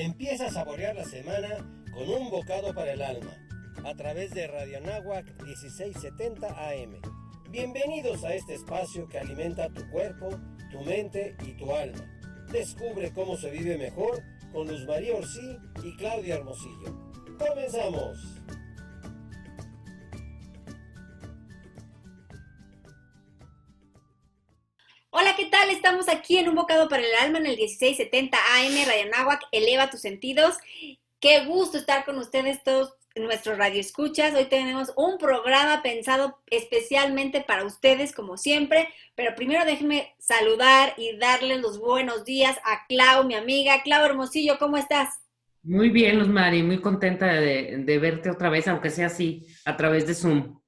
Empieza a saborear la semana con un bocado para el alma, a través de Radio Anáhuac 1670 AM. Bienvenidos a este espacio que alimenta tu cuerpo, tu mente y tu alma. Descubre cómo se vive mejor con Luz María Orsí y Claudia Hermosillo. ¡Comenzamos! Hola, ¿qué tal? Estamos aquí en Un Bocado para el Alma en el 1670 AM, Radio Anáhuac, eleva tus sentidos. Qué gusto estar con ustedes todos nuestros radioescuchas. Hoy tenemos un programa pensado especialmente para ustedes, como siempre, pero primero déjenme saludar y darles los buenos días a Clau, mi amiga. Clau Hermosillo, ¿cómo estás? Muy bien, Luz Mari, muy contenta de verte otra vez, aunque sea así, a través de Zoom.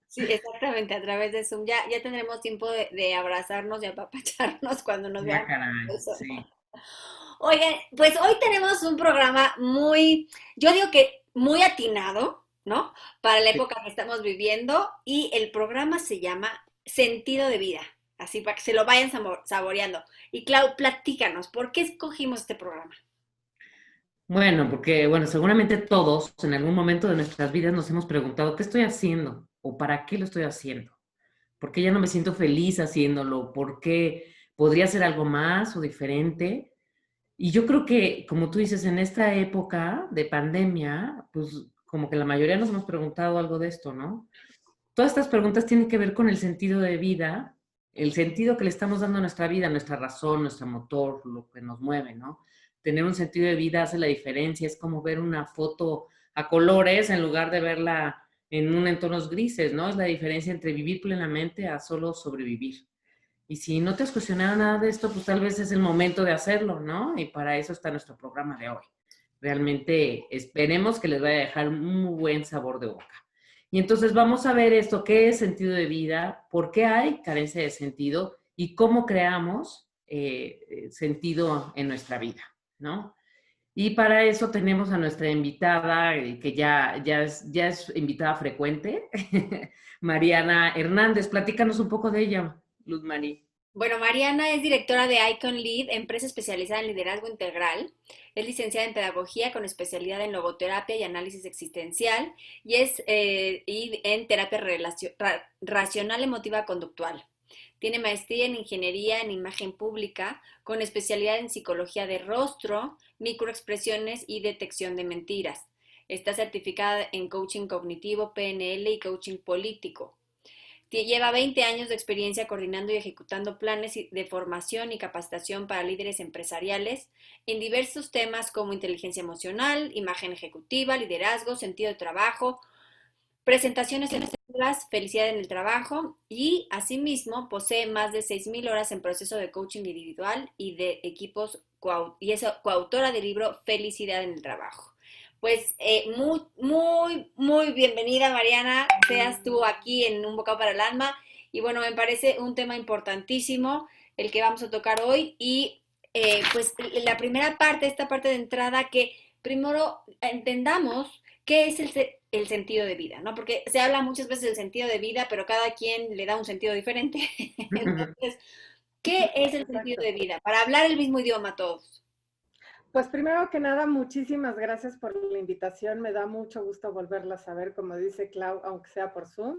Sí, exactamente, a través de Zoom. Ya tendremos tiempo de abrazarnos y apapacharnos cuando nos Ya, veamos. caray, sí. Oigan, pues hoy tenemos un programa muy, yo digo que muy atinado, ¿no? Para la Sí. época que estamos viviendo y el programa se llama Sentido de Vida, así para que se lo vayan saboreando. Y Clau, platícanos, ¿por qué escogimos este programa? Bueno, porque, bueno, seguramente todos en algún momento de nuestras vidas nos hemos preguntado, ¿qué estoy haciendo? ¿O para qué lo estoy haciendo? ¿Por qué ya no me siento feliz haciéndolo? ¿Por qué podría ser algo más o diferente? Y yo creo que, como tú dices, en esta época de pandemia, pues como que la mayoría nos hemos preguntado algo de esto, ¿no? Todas estas preguntas tienen que ver con el sentido de vida, el sentido que le estamos dando a nuestra vida, nuestra razón, nuestro motor, lo que nos mueve, ¿no? Tener un sentido de vida hace la diferencia, es como ver una foto a colores en lugar de verla en un entornos grises, ¿no? Es la diferencia entre vivir plenamente a solo sobrevivir. Y si no te has cuestionado nada de esto, pues tal vez es el momento de hacerlo, ¿no? Y para eso está nuestro programa de hoy. Realmente esperemos que les vaya a dejar un muy buen sabor de boca. Y entonces vamos a ver esto, qué es sentido de vida, por qué hay carencia de sentido y cómo creamos sentido en nuestra vida, ¿no? Y para eso tenemos a nuestra invitada, que ya es invitada frecuente, Mariana Hernández. Platícanos un poco de ella, Luz María. Bueno, Mariana es directora de Icon Lead, empresa especializada en liderazgo integral. Es licenciada en pedagogía con especialidad en logoterapia y análisis existencial y en terapia racional emotiva conductual. Tiene maestría en ingeniería en imagen pública con especialidad en psicología de rostro, microexpresiones y detección de mentiras. Está certificada en coaching cognitivo, PNL y coaching político. Lleva 20 años de experiencia coordinando y ejecutando planes de formación y capacitación para líderes empresariales en diversos temas como inteligencia emocional, imagen ejecutiva, liderazgo, sentido de trabajo, presentaciones en las felicidad en el trabajo y asimismo posee más de 6,000 horas en proceso de coaching individual y de equipos y es coautora del libro Felicidad en el trabajo. Pues muy bienvenida, Mariana, seas tú aquí en Un Bocado para el Alma. Y bueno, me parece un tema importantísimo el que vamos a tocar hoy. Y pues la primera parte, esta parte de entrada, que primero entendamos qué es el sentido de vida, ¿no? Porque se habla muchas veces del sentido de vida, pero cada quien le da un sentido diferente. Entonces, ¿qué es el sentido Exacto. de vida? Para hablar el mismo idioma todos. Pues primero que nada, muchísimas gracias por la invitación. Me da mucho gusto volverla a saber, como dice Clau, aunque sea por Zoom.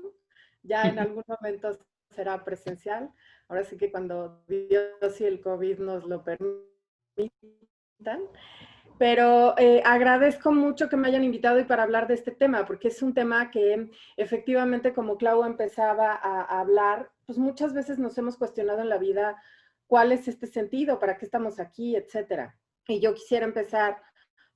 Ya en algún momento será presencial. Ahora sí que cuando Dios y el COVID nos lo permitan. Pero agradezco mucho que me hayan invitado y para hablar de este tema, porque es un tema que efectivamente, como Clau empezaba a hablar, pues muchas veces nos hemos cuestionado en la vida cuál es este sentido, para qué estamos aquí, etcétera. Y yo quisiera empezar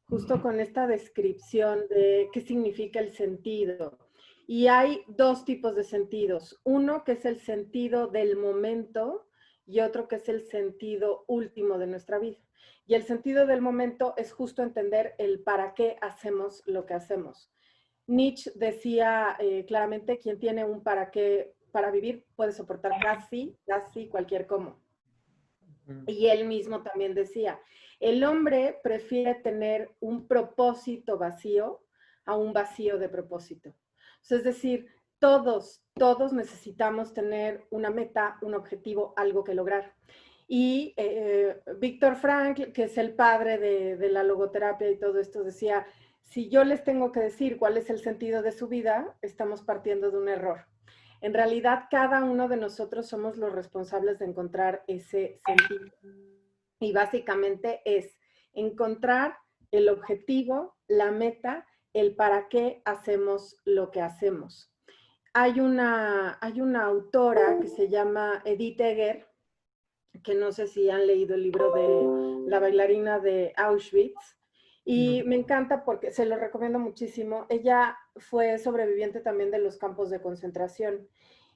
justo con esta descripción de qué significa el sentido. Y hay dos tipos de sentidos. Uno que es el sentido del momento y otro que es el sentido último de nuestra vida. Y el sentido del momento es justo entender el para qué hacemos lo que hacemos. Nietzsche decía claramente, quien tiene un para qué para vivir puede soportar casi cualquier cómo. Y él mismo también decía, el hombre prefiere tener un propósito vacío a un vacío de propósito. O sea, es decir, todos necesitamos tener una meta, un objetivo, algo que lograr. Y Víctor Frankl, que es el padre de la logoterapia y todo esto, decía, si yo les tengo que decir cuál es el sentido de su vida, estamos partiendo de un error. En realidad, cada uno de nosotros somos los responsables de encontrar ese sentido. Y básicamente es encontrar el objetivo, la meta, el para qué hacemos lo que hacemos. Hay una autora que se llama Edith Eger, que no sé si han leído el libro de La bailarina de Auschwitz, y me encanta porque se lo recomiendo muchísimo. Ella fue sobreviviente también de los campos de concentración.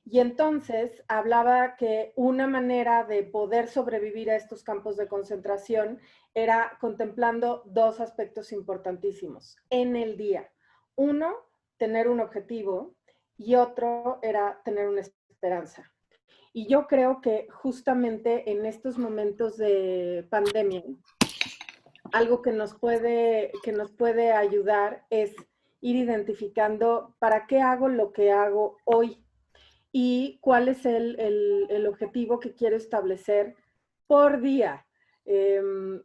Y entonces hablaba que una manera de poder sobrevivir a estos campos de concentración era contemplando dos aspectos importantísimos en el día. Uno, tener un objetivo, y otro era tener una esperanza. Y yo creo que justamente en estos momentos de pandemia, algo que nos puede ayudar es ir identificando para qué hago lo que hago hoy y cuál es el objetivo que quiero establecer por día.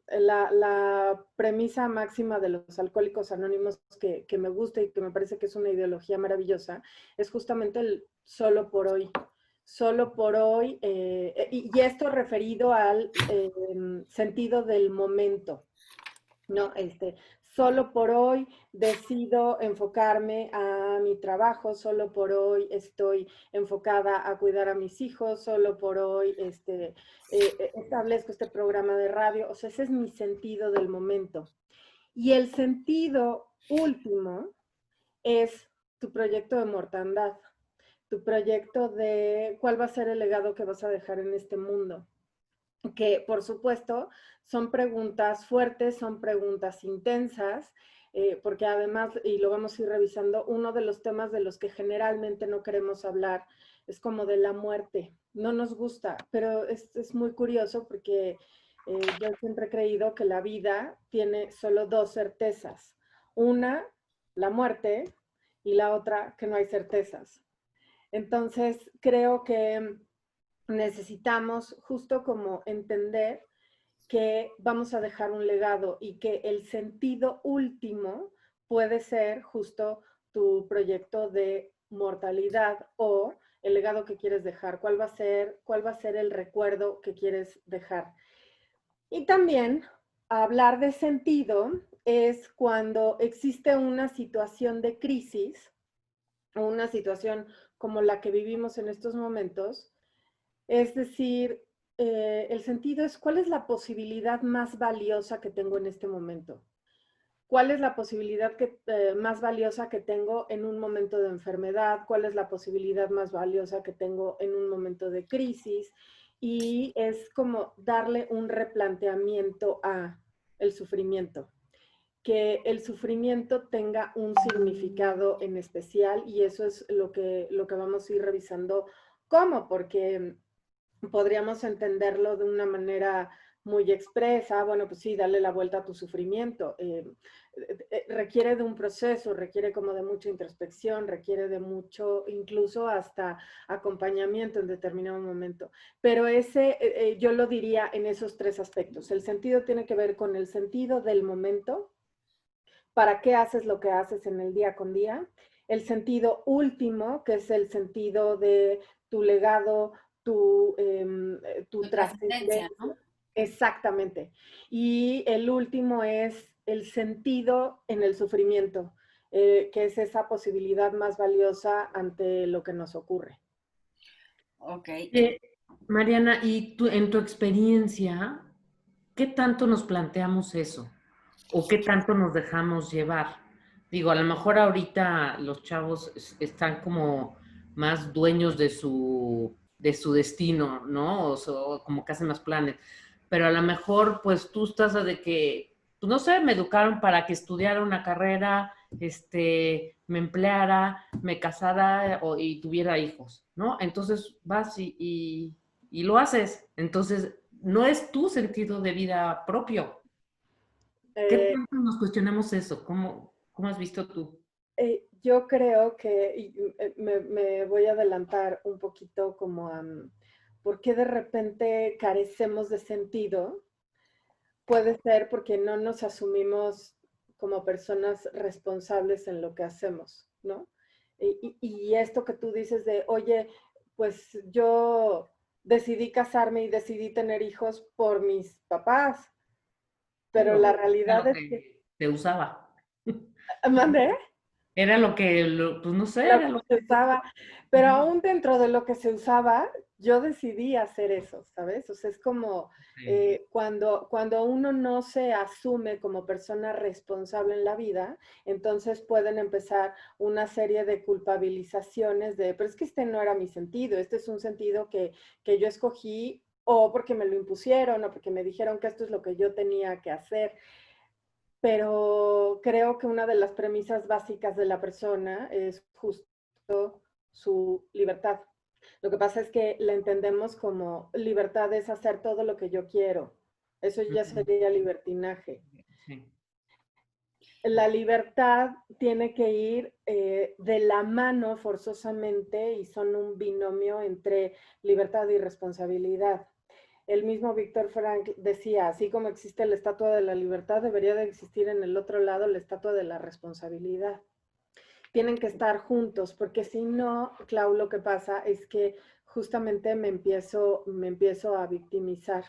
La premisa máxima de los alcohólicos anónimos que me gusta y que me parece que es una ideología maravillosa es justamente el solo por hoy. Solo por hoy, y esto referido al sentido del momento, ¿no? Solo por hoy decido enfocarme a mi trabajo, solo por hoy estoy enfocada a cuidar a mis hijos, solo por hoy establezco este programa de radio, o sea, ese es mi sentido del momento. Y el sentido último es tu proyecto de mortandad, tu proyecto de cuál va a ser el legado que vas a dejar en este mundo. Que por supuesto son preguntas fuertes, son preguntas intensas, porque además, y lo vamos a ir revisando, uno de los temas de los que generalmente no queremos hablar es como de la muerte. No nos gusta, pero es muy curioso porque yo siempre he creído que la vida tiene solo dos certezas. Una, la muerte, y la otra, que no hay certezas. Entonces, creo que necesitamos justo como entender que vamos a dejar un legado y que el sentido último puede ser justo tu proyecto de mortalidad o el legado que quieres dejar, cuál va a ser el recuerdo que quieres dejar. Y también hablar de sentido es cuando existe una situación de crisis o una situación como la que vivimos en estos momentos. Es decir, el sentido es cuál es la posibilidad más valiosa que tengo en este momento. ¿Cuál es la posibilidad más valiosa que tengo en un momento de enfermedad? ¿Cuál es la posibilidad más valiosa que tengo en un momento de crisis? Y es como darle un replanteamiento a el sufrimiento. Que el sufrimiento tenga un significado en especial y eso es lo que vamos a ir revisando. ¿Cómo? Porque podríamos entenderlo de una manera muy expresa, bueno, pues sí, dale la vuelta a tu sufrimiento. Requiere de un proceso, requiere como de mucha introspección, requiere de mucho, incluso hasta acompañamiento en determinado momento. Pero yo lo diría en esos tres aspectos. El sentido tiene que ver con el sentido del momento, para qué haces lo que haces en el día con día. El sentido último, que es el sentido de tu legado, tu trascendencia, ¿no? Exactamente. Y el último es el sentido en el sufrimiento, que es esa posibilidad más valiosa ante lo que nos ocurre. Ok. Mariana, y tú, en tu experiencia, ¿qué tanto nos planteamos eso? ¿O qué tanto nos dejamos llevar? Digo, a lo mejor ahorita los chavos están como más dueños de su destino, ¿no? O como que hacen más planes. Pero a lo mejor, pues tú estás de que, pues no sé, me educaron para que estudiara una carrera, me empleara, me casara y tuviera hijos, ¿no? Entonces vas y lo haces. Entonces, no es tu sentido de vida propio. ¿Qué tanto nos cuestionamos eso? ¿Cómo has visto tú? Yo creo que me voy a adelantar un poquito como por qué de repente carecemos de sentido, puede ser porque no nos asumimos como personas responsables en lo que hacemos, ¿no? Y esto que tú dices de, oye, pues yo decidí casarme y decidí tener hijos por mis papás, pero Claro, la era realidad lo es que, que se usaba. ¿mandé? Era lo que, pues no sé, Lo era que lo se que... usaba, pero aún dentro de lo que se usaba, yo decidí hacer eso, ¿sabes? O sea, es como Sí. cuando uno no se asume como persona responsable en la vida, entonces pueden empezar una serie de culpabilizaciones de, pero es que este no era mi sentido, este es un sentido que yo escogí o porque me lo impusieron o porque me dijeron que esto es lo que yo tenía que hacer. Pero creo que una de las premisas básicas de la persona es justo su libertad. Lo que pasa es que la entendemos como libertad es hacer todo lo que yo quiero. Eso ya Ujú. sería libertinaje. Sí. La libertad tiene que ir de la mano forzosamente y son un binomio entre libertad y responsabilidad. El mismo Víctor Frank decía, así como existe la estatua de la libertad, debería de existir en el otro lado la estatua de la responsabilidad. Tienen que estar juntos, porque si no, Clau, lo que pasa es que justamente me empiezo a victimizar.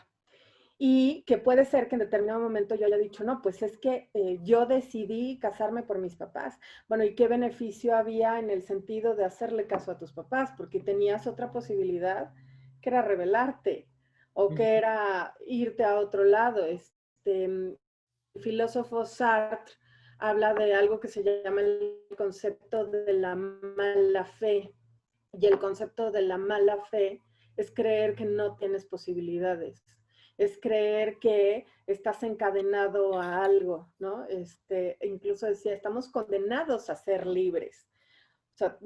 Y que puede ser que en determinado momento yo haya dicho, no, pues es que yo decidí casarme por mis papás. Bueno, ¿y qué beneficio había en el sentido de hacerle caso a tus papás? Porque tenías otra posibilidad que era rebelarte o que Ujú. era irte a otro lado. El filósofo Sartre habla de algo que se llama el concepto de la mala fe. Y el concepto de la mala fe es creer que no tienes posibilidades, es creer que estás encadenado a algo, ¿no? Incluso decía, estamos condenados a ser libres. O sea,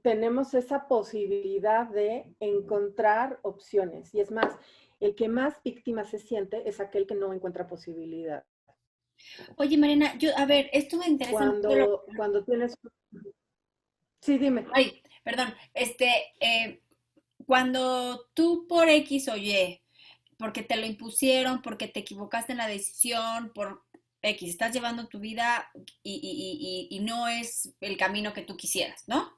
tenemos esa posibilidad de encontrar opciones. Y es más, el que más víctima se siente es aquel que no encuentra posibilidad. Oye, Mariana, a ver, esto me interesa mucho. Cuando tienes... Sí, dime. Ay, perdón, cuando tú por X o Y, porque te lo impusieron, porque te equivocaste en la decisión, por X, estás llevando tu vida y no es el camino que tú quisieras, ¿no?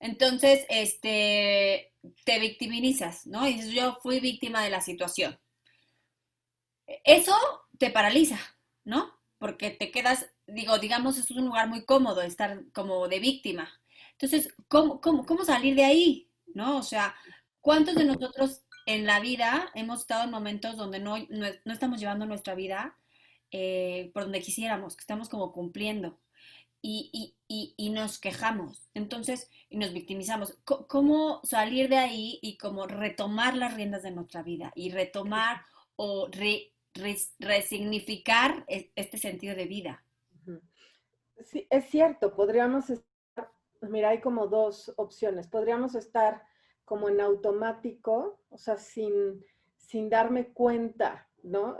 Entonces, te victimizas, ¿no? Y dices, yo fui víctima de la situación. Eso te paraliza, ¿no? Porque te quedas, digamos, es un lugar muy cómodo estar como de víctima. Entonces, ¿cómo salir de ahí? ¿No? O sea, ¿cuántos de nosotros en la vida hemos estado en momentos donde no estamos llevando nuestra vida por donde quisiéramos, que estamos como cumpliendo y nos quejamos, entonces, y nos victimizamos? ¿Cómo salir de ahí y como retomar las riendas de nuestra vida y retomar o resignificar este sentido de vida? Sí, es cierto, podríamos estar, mira, hay como dos opciones. Podríamos estar como en automático, o sea, sin darme cuenta, ¿no?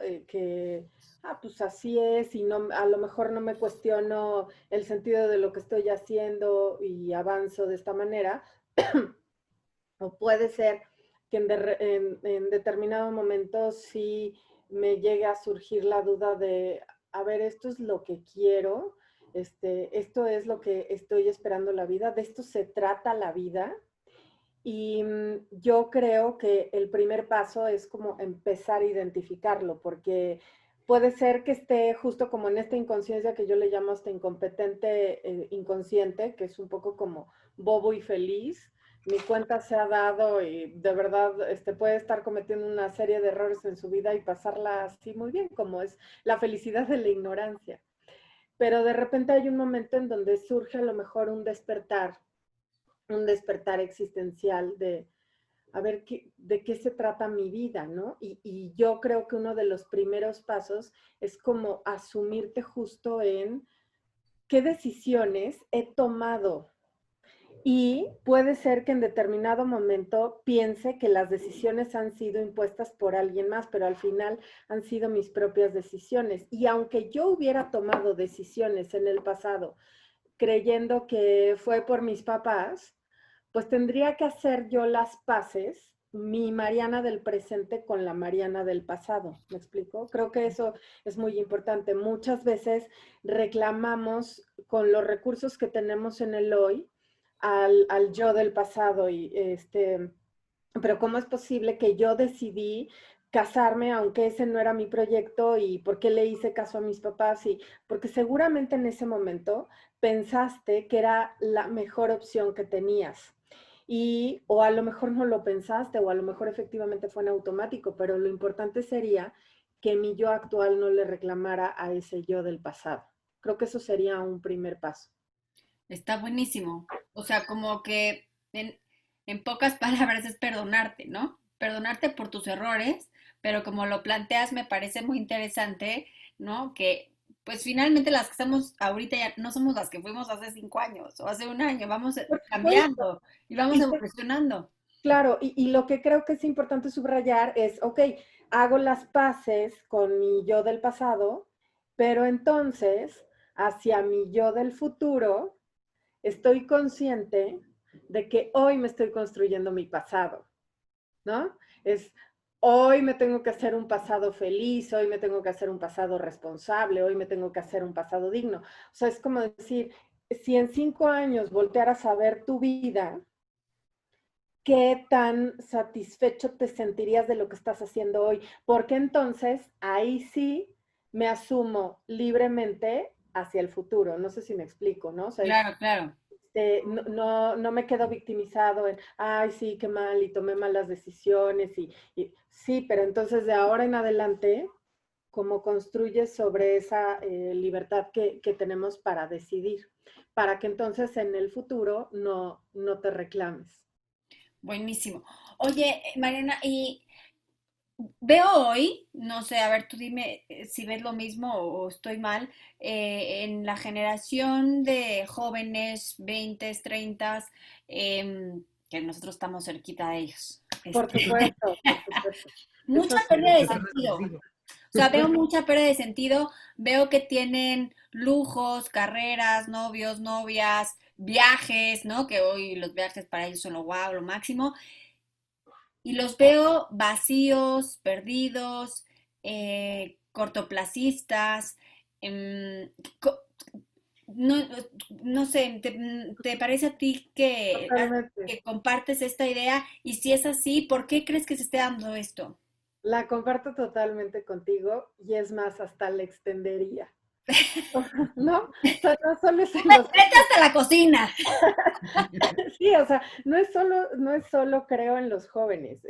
Pues así es, y no, a lo mejor no me cuestiono el sentido de lo que estoy haciendo y avanzo de esta manera. O puede ser que en determinado momento sí me llegue a surgir la duda de, a ver, esto es lo que quiero, esto es lo que estoy esperando la vida, de esto se trata la vida. Y yo creo que el primer paso es como empezar a identificarlo, porque puede ser que esté justo como en esta inconsciencia que yo le llamo hasta incompetente inconsciente, que es un poco como bobo y feliz. Mi cuenta se ha dado y de verdad puede estar cometiendo una serie de errores en su vida y pasarla así muy bien, como es la felicidad de la ignorancia. Pero de repente hay un momento en donde surge a lo mejor un despertar existencial de, a ver, de qué se trata mi vida, ¿no? Y yo creo que uno de los primeros pasos es como asumirte justo en qué decisiones he tomado. Y puede ser que en determinado momento piense que las decisiones han sido impuestas por alguien más, pero al final han sido mis propias decisiones. Y aunque yo hubiera tomado decisiones en el pasado creyendo que fue por mis papás, pues tendría que hacer yo las paces mi Mariana del presente con la Mariana del pasado. ¿Me explico? Creo que eso es muy importante. Muchas veces reclamamos con los recursos que tenemos en el hoy al yo del pasado y pero ¿cómo es posible que yo decidí casarme aunque ese no era mi proyecto y por qué le hice caso a mis papás? Y porque seguramente en ese momento pensaste que era la mejor opción que tenías. Y o a lo mejor no lo pensaste o a lo mejor efectivamente fue en automático, pero lo importante sería que mi yo actual no le reclamara a ese yo del pasado. Creo que eso sería un primer paso. Está buenísimo. O sea, como que en pocas palabras es perdonarte, ¿no? Perdonarte por tus errores, pero como lo planteas me parece muy interesante, ¿no? Que pues finalmente las que estamos ahorita ya no somos las que fuimos hace 5 años o hace un año, vamos Por supuesto. cambiando y vamos Y evolucionando. claro, y lo que creo que es importante subrayar es, ok, hago las paces con mi yo del pasado, pero entonces, hacia mi yo del futuro, estoy consciente de que hoy me estoy construyendo mi pasado, ¿no? Es, hoy me tengo que hacer un pasado feliz, hoy me tengo que hacer un pasado responsable, hoy me tengo que hacer un pasado digno. O sea, es como decir, si en 5 años voltearas a ver tu vida, ¿qué tan satisfecho te sentirías de lo que estás haciendo hoy? Porque entonces ahí sí me asumo libremente hacia el futuro. No sé si me explico, ¿no? O sea, Claro, claro. no me quedo victimizado en, ay, sí, qué mal, y tomé malas decisiones, sí, pero entonces de ahora en adelante, ¿cómo construyes sobre esa libertad que tenemos para decidir? Para que entonces en el futuro no te reclames. Buenísimo. Oye, Mariana, y veo hoy, no sé, a ver, tú dime si ves lo mismo o estoy mal, en la generación de jóvenes, 20, 30, que nosotros estamos cerquita de ellos. Por supuesto, por supuesto. Mucha Eso pérdida de Eso no es sentido. consigo. O sea, veo mucha pérdida de sentido, veo que tienen lujos, carreras, novios, novias, viajes, ¿no? Que hoy los viajes para ellos son lo guau, lo máximo. Y los veo vacíos, perdidos, cortoplacistas. em, co- no, no sé, ¿te parece a ti totalmente. que compartes esta idea? Y si es así, ¿por qué crees que se esté dando esto? La comparto totalmente contigo y es más, hasta la extendería. ¿No? O sea, no solo es en los Vete hasta la cocina. sí, o sea, no es solo creo en los jóvenes.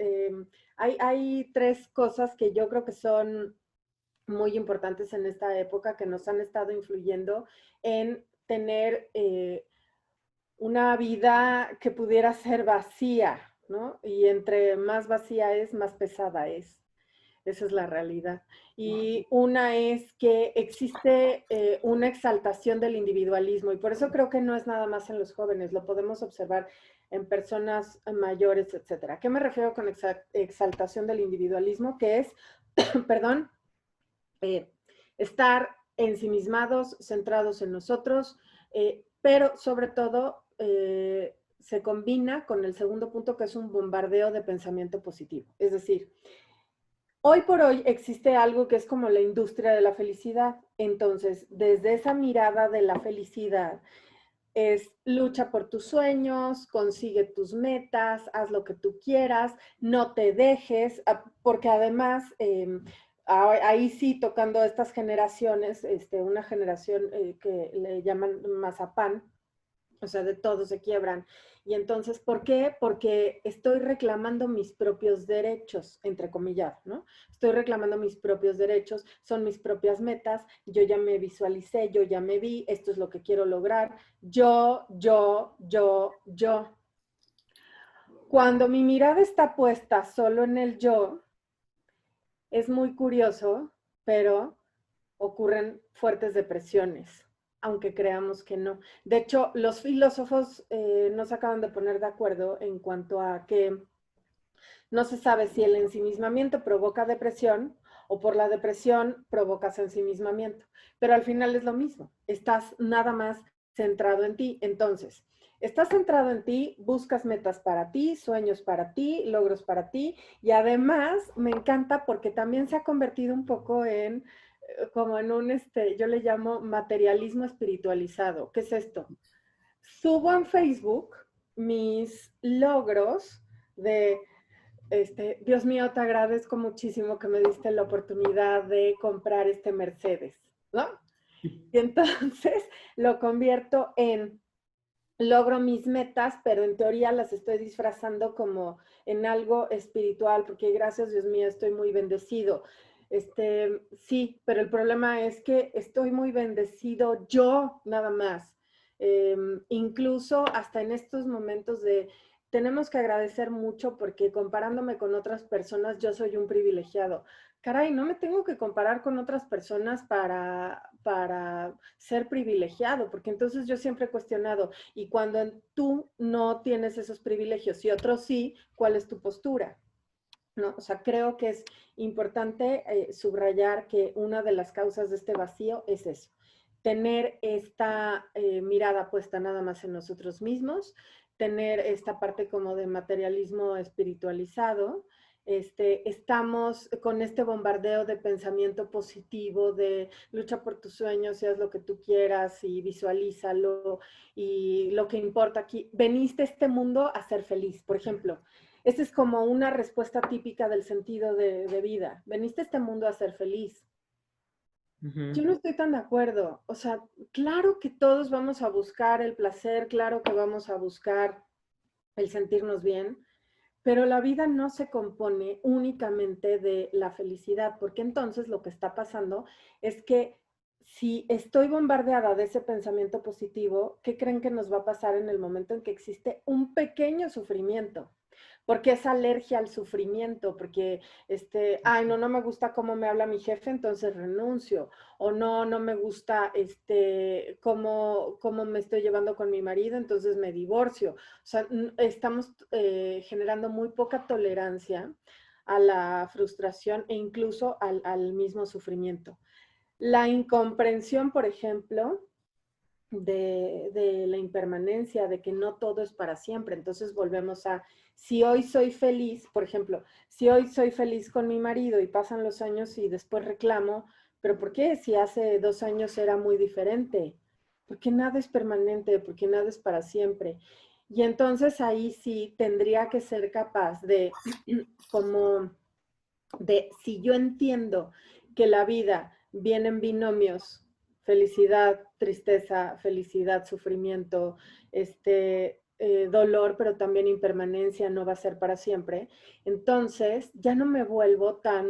Hay tres cosas que yo creo que son muy importantes en esta época que nos han estado influyendo en tener una vida que pudiera ser vacía, ¿no? Y entre más vacía es, más pesada es. Esa es la realidad. Y una es que existe una exaltación del individualismo y por eso creo que no es nada más en los jóvenes, lo podemos observar en personas mayores, etcétera. ¿A qué me refiero con exaltación del individualismo? Que es, perdón, eh, estar ensimismados, centrados en nosotros, pero sobre todo se combina con el segundo punto que es un bombardeo de pensamiento positivo. Es decir, hoy por hoy existe algo que es como la industria de la felicidad. Entonces, desde esa mirada de la felicidad, es lucha por tus sueños, consigue tus metas, haz lo que tú quieras, no te dejes, porque además, ahí sí tocando estas generaciones, una generación que le llaman mazapán, o sea, de todos se quiebran. Y entonces, ¿por qué? Porque estoy reclamando mis propios derechos, entre comillas, ¿no? Estoy reclamando mis propios derechos, son mis propias metas, yo ya me visualicé, yo ya me vi, esto es lo que quiero lograr, yo. Cuando mi mirada está puesta solo en el yo, es muy curioso, pero ocurren fuertes depresiones, aunque creamos que no. De hecho, los filósofos no se acaban de poner de acuerdo en cuanto a que no se sabe si el ensimismamiento provoca depresión o por la depresión provocas ensimismamiento, pero al final es lo mismo, estás nada más centrado en ti. Entonces, estás centrado en ti, buscas metas para ti, sueños para ti, logros para ti, y además me encanta porque también se ha convertido un poco en, como en un, yo le llamo materialismo espiritualizado. ¿Qué es esto? Subo en Facebook mis logros de, Dios mío, te agradezco muchísimo que me diste la oportunidad de comprar este Mercedes, ¿no? Y entonces lo convierto en, logro mis metas, pero en teoría las estoy disfrazando como en algo espiritual, porque gracias Dios mío estoy muy bendecido. Sí, pero el problema es que estoy muy bendecido yo nada más. Incluso hasta en estos momentos de, tenemos que agradecer mucho porque comparándome con otras personas, yo soy un privilegiado. Caray, no me tengo que comparar con otras personas para ser privilegiado, porque entonces yo siempre he cuestionado, y cuando tú no tienes esos privilegios y otros sí, ¿cuál es tu postura? ¿No? O sea, creo que es importante subrayar que una de las causas de este vacío es eso, tener esta mirada puesta nada más en nosotros mismos, tener esta parte como de materialismo espiritualizado. Estamos con este bombardeo de pensamiento positivo, de lucha por tus sueños y haz lo que tú quieras y visualízalo, y lo que importa aquí, veniste a este mundo a ser feliz, por ejemplo. Esa es como una respuesta típica del sentido de vida. Veniste a este mundo a ser feliz. Yo no estoy tan de acuerdo. O sea, claro que todos vamos a buscar el placer, claro que vamos a buscar el sentirnos bien, pero la vida no se compone únicamente de la felicidad, porque entonces lo que está pasando es que si estoy bombardeada de ese pensamiento positivo, ¿qué creen que nos va a pasar en el momento en que existe un pequeño sufrimiento? Porque es alergia al sufrimiento, porque, ay, no me gusta cómo me habla mi jefe, entonces renuncio, o no me gusta, cómo me estoy llevando con mi marido, entonces me divorcio. O sea, estamos generando muy poca tolerancia a la frustración e incluso al mismo sufrimiento. La incomprensión, por ejemplo, de la impermanencia, de que no todo es para siempre. Entonces volvemos a, si hoy soy feliz, por ejemplo, si hoy soy feliz con mi marido y pasan los años y después reclamo, pero ¿por qué? Si hace 2 años era muy diferente. Porque nada es permanente, porque nada es para siempre. Y entonces ahí sí tendría que ser capaz de, como, de, si yo entiendo que la vida viene en binomios, felicidad, tristeza, felicidad, sufrimiento, dolor, pero también impermanencia, no va a ser para siempre, entonces ya no me vuelvo tan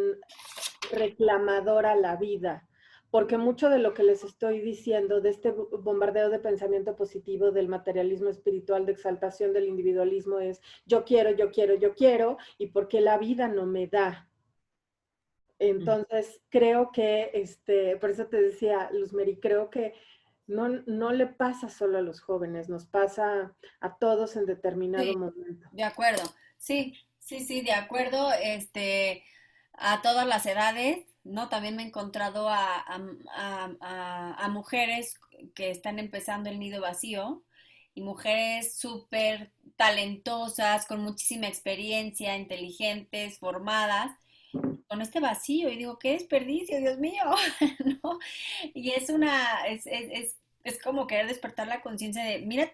reclamadora a la vida, porque mucho de lo que les estoy diciendo, de este bombardeo de pensamiento positivo, del materialismo espiritual, de exaltación del individualismo, es yo quiero, yo quiero, yo quiero, y porque la vida no me da. Entonces, creo que, por eso te decía, Luzmeri, creo que no le pasa solo a los jóvenes, nos pasa a todos en determinado Sí, momento. de acuerdo. Sí, sí, sí, de acuerdo. A todas las edades, ¿no? También me he encontrado a mujeres que están empezando el nido vacío y mujeres súper talentosas, con muchísima experiencia, inteligentes, formadas, con este vacío. Y digo, qué desperdicio, Dios mío, ¿no? Y es como querer despertar la conciencia de, mira,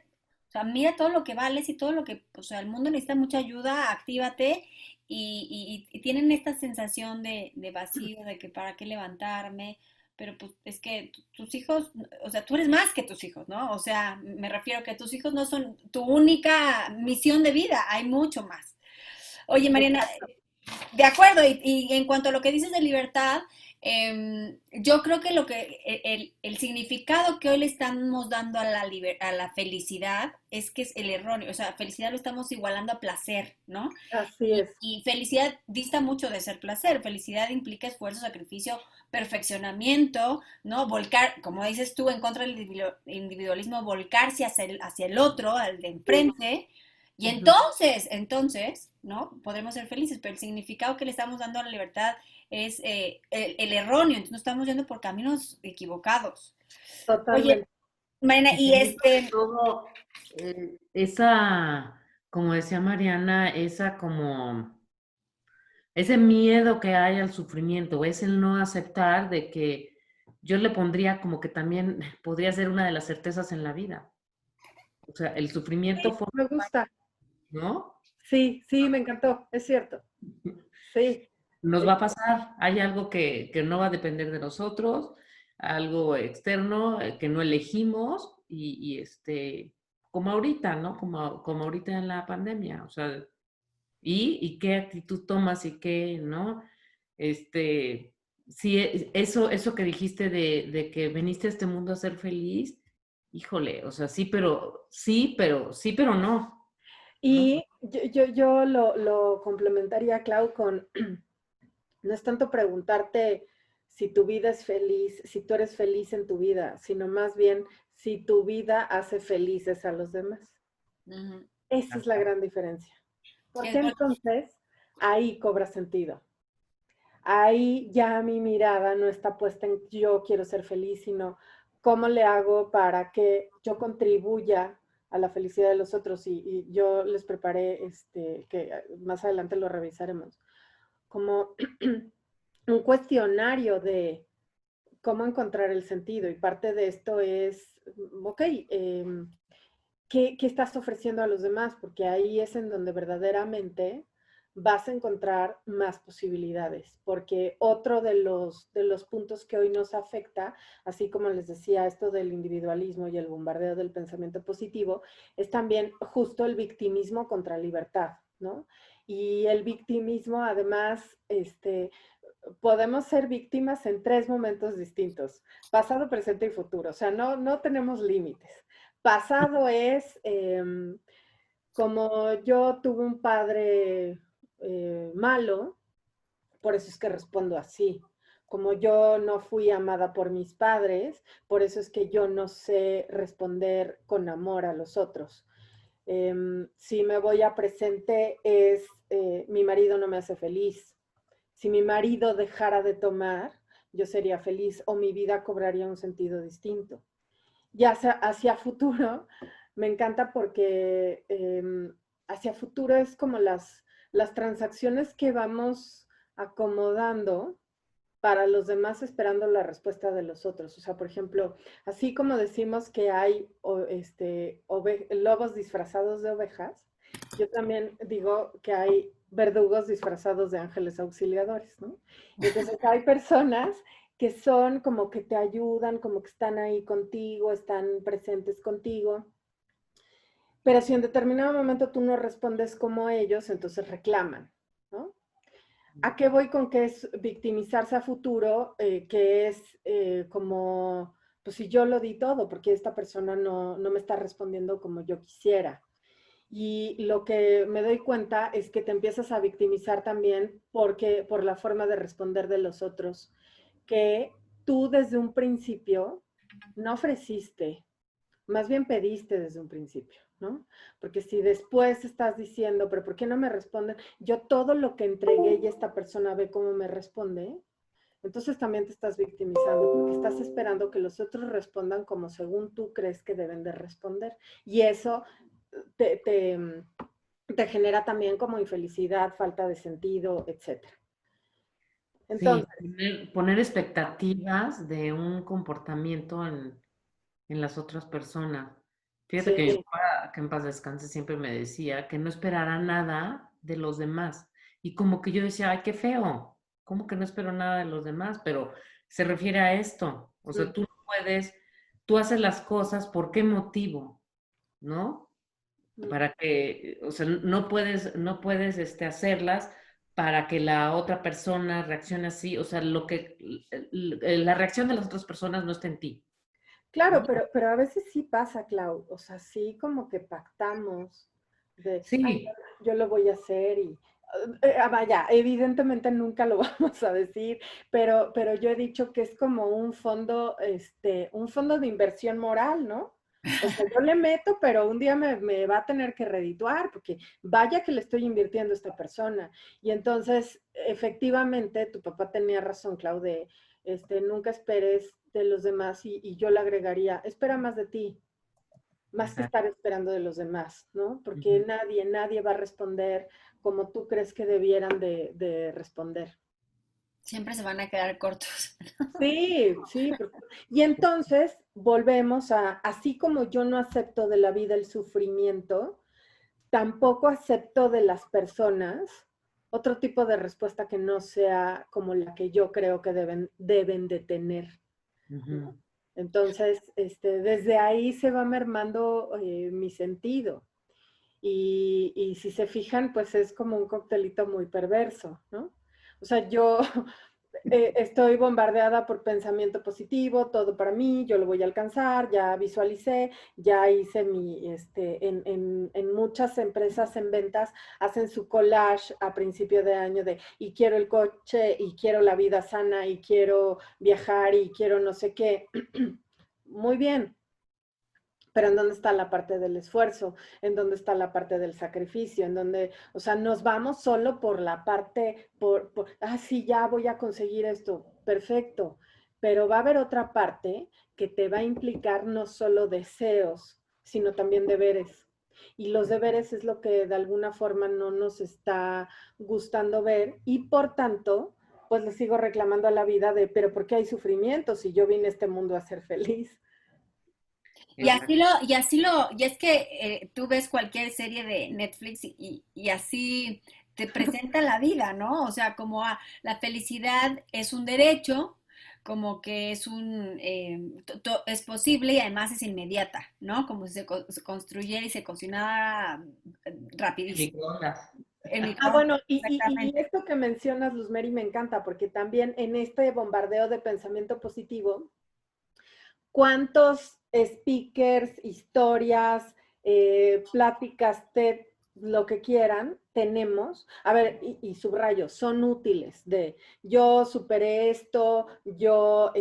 o sea, mira todo lo que vales y todo lo que, o sea, el mundo necesita mucha ayuda, actívate. Y tienen esta sensación de vacío, de que para qué levantarme, pero pues es que tus hijos, o sea, tú eres más que tus hijos, ¿no? O sea, me refiero a que tus hijos no son tu única misión de vida, hay mucho más. Oye, Mariana, de acuerdo, y en cuanto a lo que dices de libertad, yo creo que el significado que hoy le estamos dando a la felicidad es que es el erróneo, o sea, felicidad lo estamos igualando a placer, ¿no? Así es. Y felicidad dista mucho de ser placer, felicidad implica esfuerzo, sacrificio, perfeccionamiento, ¿no? Volcar, como dices tú, en contra del individualismo, volcarse hacia el otro, al de enfrente. Y entonces, ¿no? Podremos ser felices, pero el significado que le estamos dando a la libertad es el erróneo, entonces nos estamos yendo por caminos equivocados. Oye, Totalmente. Mariana, y Todo, esa, como decía Mariana, esa como, ese miedo que hay al sufrimiento, es el no aceptar de que yo le pondría como que también podría ser una de las certezas en la vida. O sea, el sufrimiento forma, Me gusta. ¿no? Sí, sí, me encantó, es cierto. Sí, Nos es- va a pasar, hay algo que no va a depender de nosotros, algo externo que no elegimos como ahorita, ¿no? Como ahorita en la pandemia, o sea, y qué actitud tomas y qué, ¿no? Sí, eso que dijiste de que viniste a este mundo a ser feliz, híjole, o sea, sí, pero no, ¿no? y yo lo complementaría, Clau, con no es tanto preguntarte si tu vida es feliz, si tú eres feliz en tu vida, sino más bien si tu vida hace felices a los demás. Ujú. Esa es la gran diferencia. Porque Es entonces ahí cobra sentido. Ahí ya mi mirada no está puesta en yo quiero ser feliz, sino cómo le hago para que yo contribuya a la felicidad de los otros. Y yo les preparé, que más adelante lo revisaremos, como un cuestionario de cómo encontrar el sentido. Y parte de esto es, ok, ¿qué estás ofreciendo a los demás? Porque ahí es en donde verdaderamente vas a encontrar más posibilidades, porque otro de los puntos que hoy nos afecta, así como les decía, esto del individualismo y el bombardeo del pensamiento positivo, es también justo el victimismo contra libertad, ¿no? Y el victimismo, además, podemos ser víctimas en tres momentos distintos, pasado, presente y futuro, o sea, no tenemos límites. Pasado es como yo tuve un padre malo, por eso es que respondo así. Como yo no fui amada por mis padres, por eso es que yo no sé responder con amor a los otros. Si me voy a presente es mi marido no me hace feliz. Si mi marido dejara de tomar, yo sería feliz o mi vida cobraría un sentido distinto. Ya hacia futuro, me encanta porque hacia futuro es como las transacciones que vamos acomodando para los demás esperando la respuesta de los otros. O sea, por ejemplo, así como decimos que hay lobos disfrazados de ovejas, yo también digo que hay verdugos disfrazados de ángeles auxiliadores, ¿no? Entonces hay personas que son como que te ayudan, como que están ahí contigo, están presentes contigo, pero si en determinado momento tú no respondes como ellos, entonces reclaman, ¿no? ¿A qué voy con que es victimizarse a futuro? Que es como, pues si yo lo di todo, porque esta persona no me está respondiendo como yo quisiera. Y lo que me doy cuenta es que te empiezas a victimizar también por la forma de responder de los otros, que tú desde un principio no ofreciste, más bien pediste desde un principio, ¿no? Porque si después estás diciendo, pero ¿por qué no me responden? Yo todo lo que entregué y esta persona ve cómo me responde, entonces también te estás victimizando porque estás esperando que los otros respondan como según tú crees que deben de responder. Y eso te, te, te genera también como infelicidad, falta de sentido, etc. Sí, Entonces, poner expectativas de un comportamiento en las otras personas. Fíjate que mi sí, papá, que en paz descanse, siempre me decía que no esperara nada de los demás. Y como que yo decía, ay, qué feo, ¿cómo que no espero nada de los demás? Pero se refiere a esto. O sea, tú no puedes, tú haces las cosas, ¿por qué motivo? ¿No? Para que, o sea, no puedes hacerlas para que la otra persona reaccione así. O sea, la reacción de las otras personas no está en ti. claro, ¿No? pero a veces sí pasa, Clau, o sea, sí como que pactamos de, ay, Sí, yo lo voy a hacer y, vaya, evidentemente nunca lo vamos a decir, pero yo he dicho que es como un fondo de inversión moral, ¿no? O sea, yo le meto, pero un día me va a tener que redituar, porque vaya que le estoy invirtiendo a esta persona. Y entonces, efectivamente, tu papá tenía razón, Claude, nunca esperes de los demás y yo le agregaría, espera más de ti, más que Exacto. estar esperando de los demás, ¿no? Porque nadie va a responder como tú crees que debieran de responder. Siempre se van a quedar cortos. Sí, sí. Y entonces volvemos a, así como yo no acepto de la vida el sufrimiento, tampoco acepto de las personas otro tipo de respuesta que no sea como la que yo creo que deben de tener, ¿no? Entonces, desde ahí se va mermando mi sentido. Y si se fijan, pues es como un coctelito muy perverso, ¿no? O sea, yo estoy bombardeada por pensamiento positivo, todo para mí, yo lo voy a alcanzar, ya visualicé, ya hice en muchas empresas en ventas hacen su collage a principio de año de y quiero el coche, y quiero la vida sana, y quiero viajar, y quiero no sé qué. Muy bien, pero ¿en dónde está la parte del esfuerzo? ¿En dónde está la parte del sacrificio? ¿En dónde, o sea, nos vamos solo por la parte, sí, ya voy a conseguir esto, perfecto, pero va a haber otra parte que te va a implicar no solo deseos, sino también deberes. Y los deberes es lo que de alguna forma no nos está gustando ver y por tanto, pues le sigo reclamando a la vida de, pero ¿por qué hay sufrimiento si yo vine a este mundo a ser feliz? Y es que tú ves cualquier serie de Netflix y así te presenta la vida, ¿no? O sea, como la felicidad es un derecho, como que es posible y además es inmediata, ¿no? Como si se construyera y se cocinara rapidísimo. Microondas. El Bueno, microondas, y exactamente. esto que mencionas, Luzmeri, me encanta, porque también en este bombardeo de pensamiento positivo, ¿cuántos speakers, historias, pláticas, TED, lo que quieran, tenemos? A ver, y subrayo, son útiles de yo superé esto, yo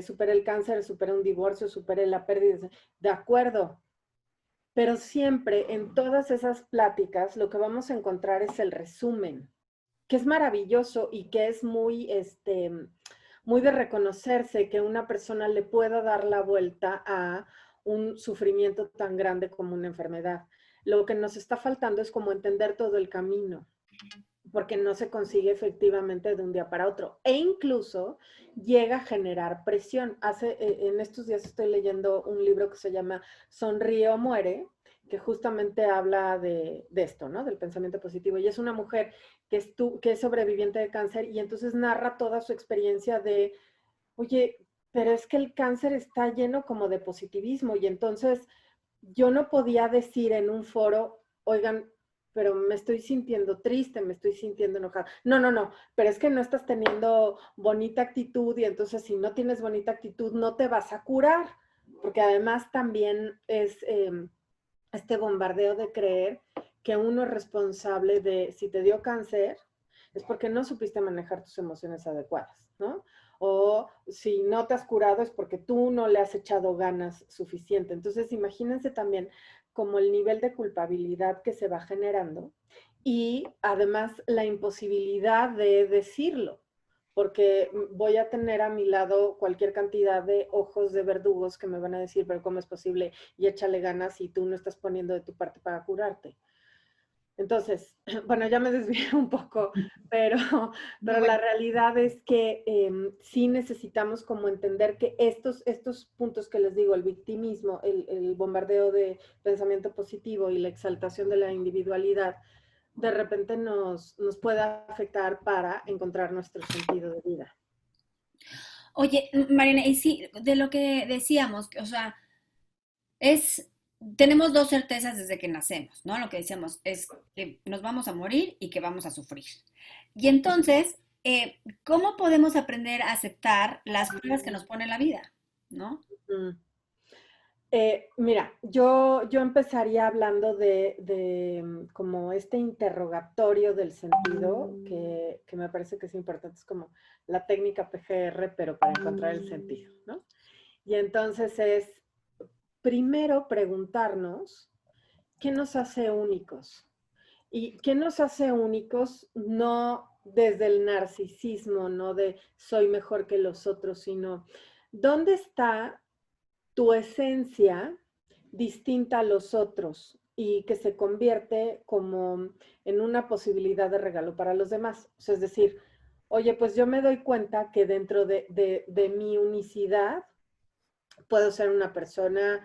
superé el cáncer, superé un divorcio, superé la pérdida, de acuerdo, pero siempre en todas esas pláticas lo que vamos a encontrar es el resumen, que es maravilloso y que es muy de reconocerse que una persona le pueda dar la vuelta a un sufrimiento tan grande como una enfermedad. Lo que nos está faltando es como entender todo el camino, porque no se consigue efectivamente de un día para otro. E incluso llega a generar presión. En estos días estoy leyendo un libro que se llama Sonríe o muere, que justamente habla de esto, ¿no? Del pensamiento positivo. Y es una mujer que es sobreviviente de cáncer y entonces narra toda su experiencia de, oye, pero es que el cáncer está lleno como de positivismo y entonces yo no podía decir en un foro, oigan, pero me estoy sintiendo triste, me estoy sintiendo enojada. No, no, no, pero es que no estás teniendo bonita actitud y entonces si no tienes bonita actitud no te vas a curar, porque además también es este bombardeo de creer que uno es responsable de si te dio cáncer, es porque no supiste manejar tus emociones adecuadas, ¿no? O si no te has curado es porque tú no le has echado ganas suficiente. Entonces, imagínense también como el nivel de culpabilidad que se va generando y además la imposibilidad de decirlo, porque voy a tener a mi lado cualquier cantidad de ojos de verdugos que me van a decir, pero ¿cómo es posible? Y échale ganas si tú no estás poniendo de tu parte para curarte. Entonces, bueno, ya me desvié un poco, pero, Muy pero bueno. la realidad es que sí necesitamos como entender que estos puntos que les digo, el victimismo, el bombardeo de pensamiento positivo y la exaltación de la individualidad, de repente nos puede afectar para encontrar nuestro sentido de vida. Oye, Mariana, y sí, de lo que decíamos, o sea, es, tenemos dos certezas desde que nacemos, ¿no? Lo que decíamos es que nos vamos a morir y que vamos a sufrir. Y entonces, ¿cómo podemos aprender a aceptar las pruebas que nos pone la vida, ¿no? Mm. Mira, yo empezaría hablando de como este interrogatorio del sentido, que me parece que es importante, es como la técnica PGR, pero para encontrar el sentido, ¿no? Y entonces es, primero preguntarnos qué nos hace únicos. ¿Y qué nos hace únicos? No desde el narcisismo, no de soy mejor que los otros, sino ¿dónde está tu esencia distinta a los otros y que se convierte como en una posibilidad de regalo para los demás? O sea, es decir, oye, pues yo me doy cuenta que dentro de mi unicidad puedo ser una persona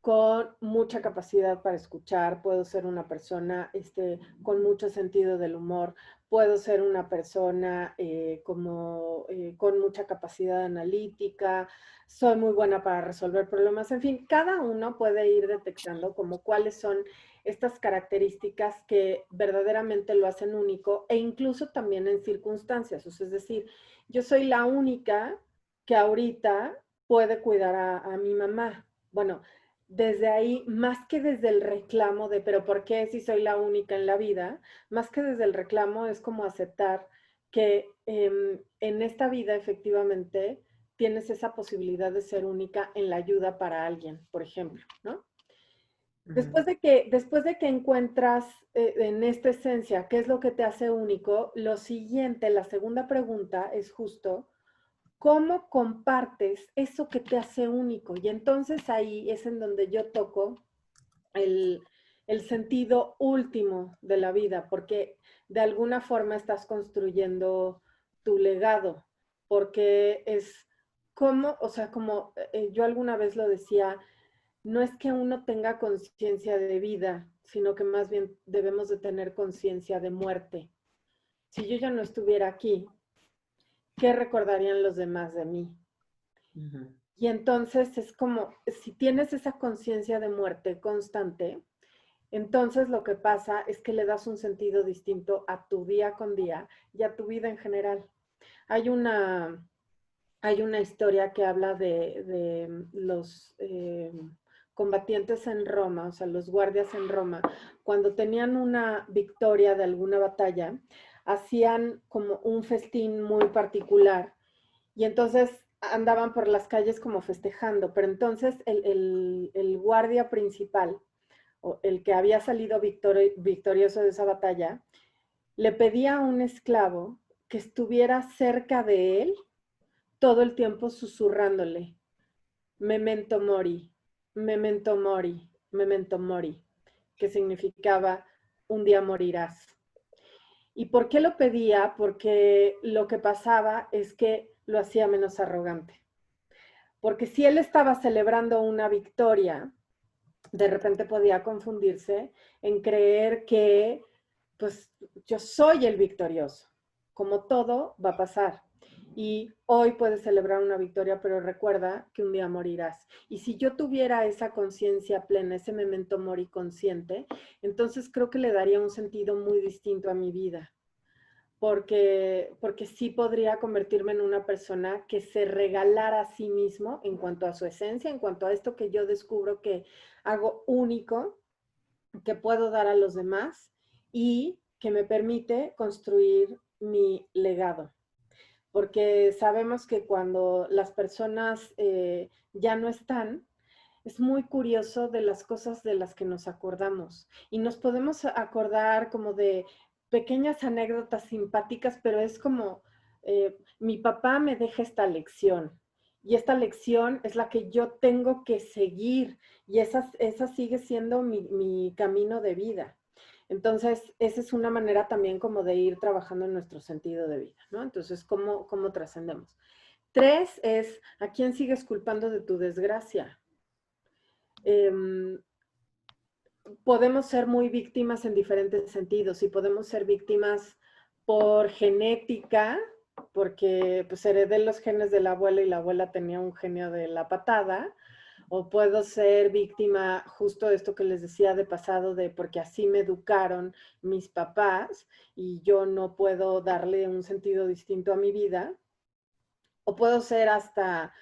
con mucha capacidad para escuchar, puedo ser una persona con mucho sentido del humor, puedo ser una persona con mucha capacidad analítica, soy muy buena para resolver problemas, en fin, cada uno puede ir detectando como cuáles son estas características que verdaderamente lo hacen único e incluso también en circunstancias, o sea, es decir, yo soy la única que ahorita puede cuidar a mi mamá. Bueno, desde ahí, más que desde el reclamo de, pero ¿por qué si soy la única en la vida? Más que desde el reclamo es como aceptar que en esta vida efectivamente tienes esa posibilidad de ser única en la ayuda para alguien, por ejemplo, ¿no? Después de que encuentras en esta esencia qué es lo que te hace único, lo siguiente, la segunda pregunta es justo, ¿cómo compartes eso que te hace único? Y entonces ahí es en donde yo toco el, el sentido último de la vida, porque de alguna forma estás construyendo tu legado, porque es como, o sea, como yo alguna vez lo decía, no es que uno tenga conciencia de vida, sino que más bien debemos de tener conciencia de muerte. Si yo ya no estuviera aquí, ¿qué recordarían los demás de mí? Uh-huh. Y entonces es como, si tienes esa conciencia de muerte constante, entonces lo que pasa es que le das un sentido distinto a tu día con día y a tu vida en general. Hay una historia que habla de los combatientes en Roma, o sea, los guardias en Roma, cuando tenían una victoria de alguna batalla, hacían como un festín muy particular y entonces andaban por las calles como festejando, pero entonces el guardia principal, o el que había salido victorioso de esa batalla, le pedía a un esclavo que estuviera cerca de él todo el tiempo susurrándole, memento mori, memento mori, memento mori, que significaba un día morirás. ¿Y por qué lo pedía? Porque lo que pasaba es que lo hacía menos arrogante. Porque si él estaba celebrando una victoria, de repente podía confundirse en creer que, pues, yo soy el victorioso. Como todo va a pasar. Y hoy puedes celebrar una victoria, pero recuerda que un día morirás. Y si yo tuviera esa conciencia plena, ese memento mori consciente, entonces creo que le daría un sentido muy distinto a mi vida. Porque sí podría convertirme en una persona que se regalara a sí mismo en cuanto a su esencia, en cuanto a esto que yo descubro que hago único, que puedo dar a los demás y que me permite construir mi legado. Porque sabemos que cuando las personas ya no están, es muy curioso de las cosas de las que nos acordamos. Y nos podemos acordar como de pequeñas anécdotas simpáticas, pero es como, mi papá me deja esta lección. Y esta lección es la que yo tengo que seguir. Y esa sigue siendo mi camino de vida. Entonces, esa es una manera también como de ir trabajando en nuestro sentido de vida, ¿no? Entonces, ¿cómo trascendemos? 3 es, ¿a quién sigues culpando de tu desgracia? Podemos ser muy víctimas en diferentes sentidos y podemos ser víctimas por genética, porque pues heredé los genes de la abuela y la abuela tenía un genio de la patada, o puedo ser víctima justo de esto que les decía de pasado, de porque así me educaron mis papás y yo no puedo darle un sentido distinto a mi vida, o puedo ser hasta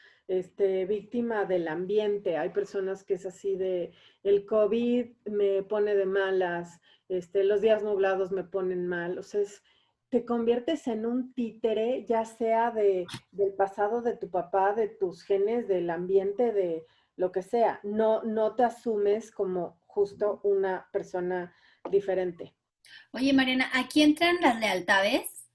víctima del ambiente. Hay personas que es así de, el COVID me pone de malas, los días nublados me ponen mal, o sea, te conviertes en un títere, ya sea del pasado de tu papá, de tus genes, del ambiente, de lo que sea. No te asumes como justo una persona diferente. Oye, Mariana, aquí entran las lealtades,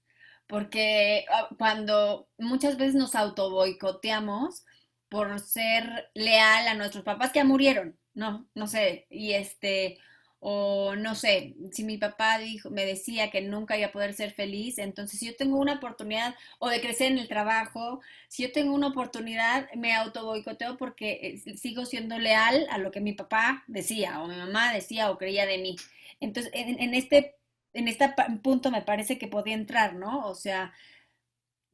porque cuando muchas veces nos auto boicoteamos por ser leal a nuestros papás que ya murieron, no sé, o no sé, si mi papá me decía que nunca iba a poder ser feliz, entonces si yo tengo una oportunidad, o de crecer en el trabajo, si yo tengo una oportunidad, me auto boicoteo porque sigo siendo leal a lo que mi papá decía, o mi mamá decía, o creía de mí. Entonces, en este punto me parece que podía entrar, ¿no? O sea,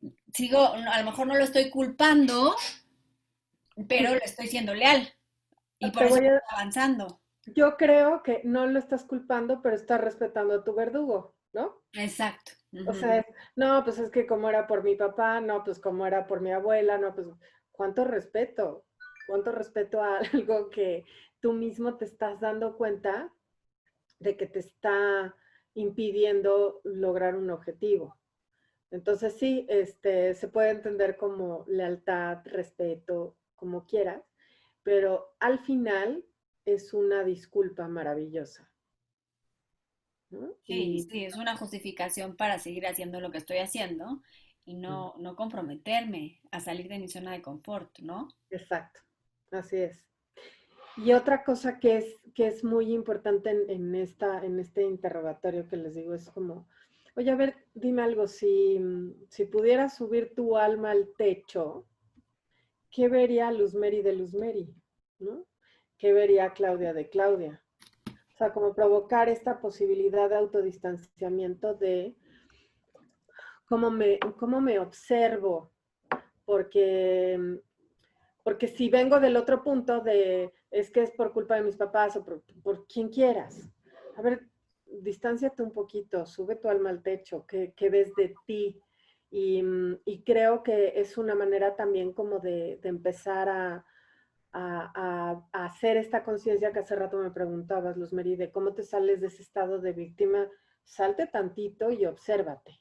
a lo mejor no lo estoy culpando, pero le estoy siendo leal y por Te eso voy estoy a, avanzando. yo creo que no lo estás culpando, pero estás respetando a tu verdugo, ¿no? Exacto. O Ujú. sea, no, pues es que como era por mi papá, no, pues como era por mi abuela, no, pues cuánto respeto a algo que tú mismo te estás dando cuenta de que te está impidiendo lograr un objetivo. Entonces sí, se puede entender como lealtad, respeto, como quieras, pero al final es una disculpa maravillosa, ¿no? Sí, sí, es una justificación para seguir haciendo lo que estoy haciendo y no comprometerme a salir de mi zona de confort, ¿no? Exacto, así es. Y otra cosa que es muy importante en este interrogatorio que les digo es como, oye, a ver, dime algo, si pudieras subir tu alma al techo, ¿qué vería Luzmeri de Luzmeri? ¿No? ¿Qué vería Claudia de Claudia? O sea, como provocar esta posibilidad de autodistanciamiento de cómo me observo, porque porque si vengo del otro punto es que es por culpa de mis papás o por quien quieras. A ver, distánciate un poquito, sube tu alma al techo, ¿qué ves de ti? Y creo que es una manera también como de empezar a hacer esta conciencia que hace rato me preguntabas, Luzmeri, de cómo te sales de ese estado de víctima. Salte tantito y obsérvate,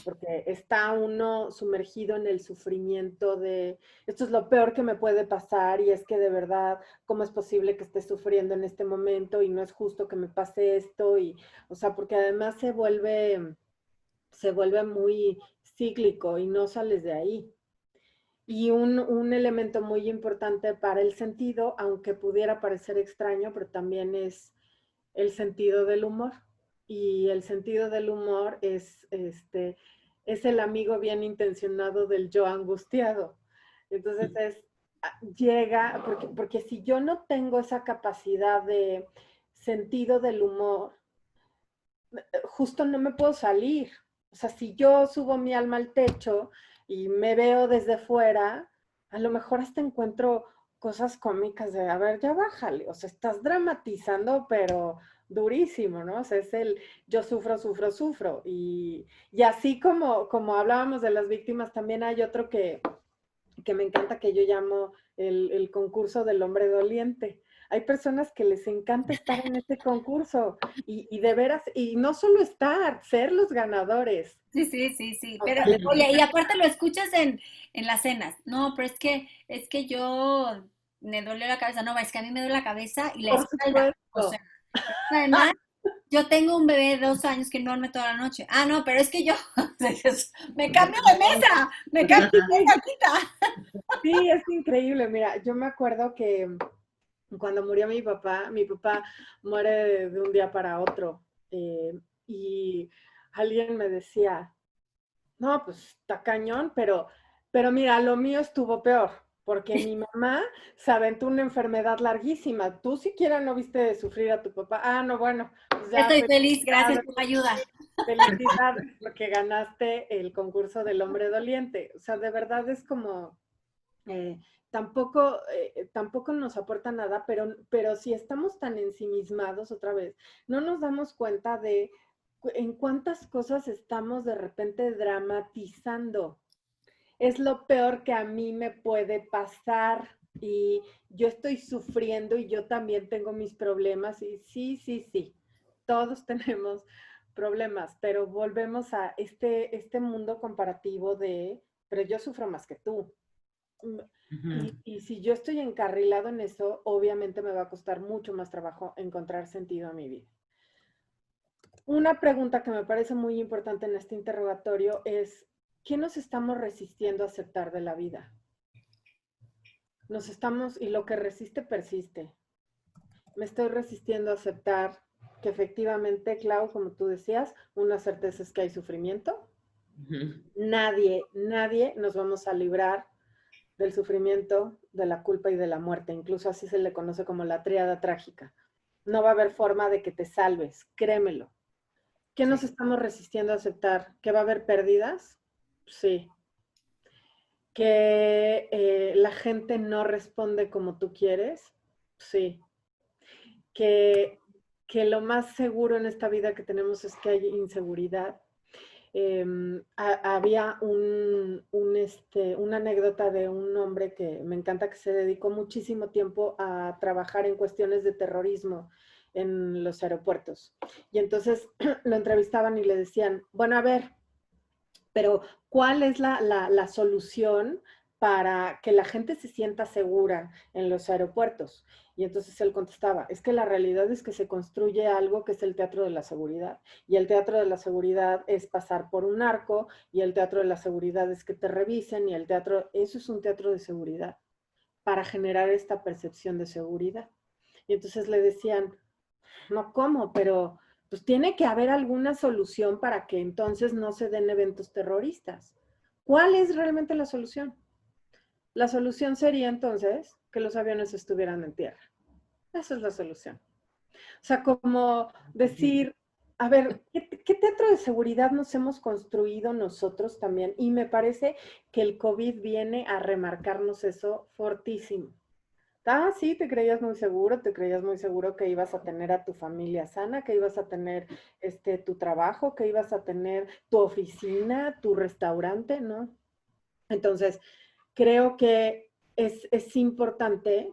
porque está uno sumergido en el sufrimiento de esto es lo peor que me puede pasar y es que de verdad, ¿cómo es posible que esté sufriendo en este momento y no es justo que me pase esto? Y, o sea, porque además se vuelve muy cíclico y no sales de ahí. Y un elemento muy importante para el sentido, aunque pudiera parecer extraño, pero también es el sentido del humor. Y el sentido del humor es el amigo bien intencionado del yo angustiado. Entonces llega, porque si yo no tengo esa capacidad de sentido del humor, justo no me puedo salir. O sea, si yo subo mi alma al techo y me veo desde fuera, a lo mejor hasta encuentro cosas cómicas de, a ver, ya bájale, o sea, estás dramatizando, pero durísimo, ¿no? O sea, es el yo sufro, sufro, sufro. Y así como hablábamos de las víctimas, también hay otro que me encanta, que yo llamo el concurso del hombre doliente. Hay personas que les encanta estar en este concurso y de veras, y no solo estar, ser los ganadores. Sí, sí, sí, sí. O Pero, sea, les oye, y encanta. aparte lo escuchas en las cenas. No, pero es que yo me duele la cabeza. No, es que a mí me duele la cabeza y la Por espalda. O sea, supuesto. además, yo tengo un bebé de 2 años que no duerme toda la noche. Ah, no, pero es que yo me cambio de mesa, me cambio de Sí, quita. sí, es increíble. Mira, yo me acuerdo que cuando murió mi papá muere de un día para otro. Y alguien me decía, no, pues está cañón, pero mira, lo mío estuvo peor, porque mi mamá se aventó una enfermedad larguísima. Tú siquiera no viste sufrir a tu papá. Ah, no, bueno, pues ya Estoy feliz, gracias por la ayuda. felicidades porque ganaste el concurso del hombre doliente. O sea, de verdad es como, eh, tampoco nos aporta nada, pero si estamos tan ensimismados otra vez, no nos damos cuenta de en cuántas cosas estamos de repente dramatizando. Es lo peor que a mí me puede pasar y yo estoy sufriendo y yo también tengo mis problemas y sí, sí, sí, todos tenemos problemas, pero volvemos a este mundo comparativo de, pero yo sufro más que tú. Y si yo estoy encarrilado en eso, obviamente me va a costar mucho más trabajo encontrar sentido a mi vida. Una pregunta que me parece muy importante en este interrogatorio es, ¿qué nos estamos resistiendo a aceptar de la vida? Y lo que resiste, persiste. Me estoy resistiendo a aceptar que efectivamente, Clau, como tú decías, una certeza es que hay sufrimiento. Nadie nos vamos a librar del sufrimiento, de la culpa y de la muerte. Incluso así se le conoce como la tríada trágica. No va a haber forma de que te salves, créemelo. ¿Qué nos estamos resistiendo a aceptar? ¿Que va a haber pérdidas? Sí. ¿Que la gente no responde como tú quieres? Sí. ¿Que lo más seguro en esta vida que tenemos es que hay inseguridad? Había una anécdota de un hombre que me encanta, que se dedicó muchísimo tiempo a trabajar en cuestiones de terrorismo en los aeropuertos. Y entonces lo entrevistaban y le decían, bueno, a ver, pero ¿cuál es la solución para que la gente se sienta segura en los aeropuertos? Y entonces él contestaba, es que la realidad es que se construye algo que es el teatro de la seguridad. Y el teatro de la seguridad es pasar por un arco, y el teatro de la seguridad es que te revisen, y eso es un teatro de seguridad, para generar esta percepción de seguridad. Y entonces le decían, no, ¿cómo? Pero pues tiene que haber alguna solución para que entonces no se den eventos terroristas. ¿Cuál es realmente la solución? La solución sería entonces que los aviones estuvieran en tierra. Esa es la solución. O sea, como decir, a ver, ¿qué teatro de seguridad nos hemos construido nosotros también? Y me parece que el COVID viene a remarcarnos eso fortísimo. Ah, sí, te creías muy seguro que ibas a tener a tu familia sana, que ibas a tener tu trabajo, que ibas a tener tu oficina, tu restaurante, ¿no? Entonces, creo que es importante,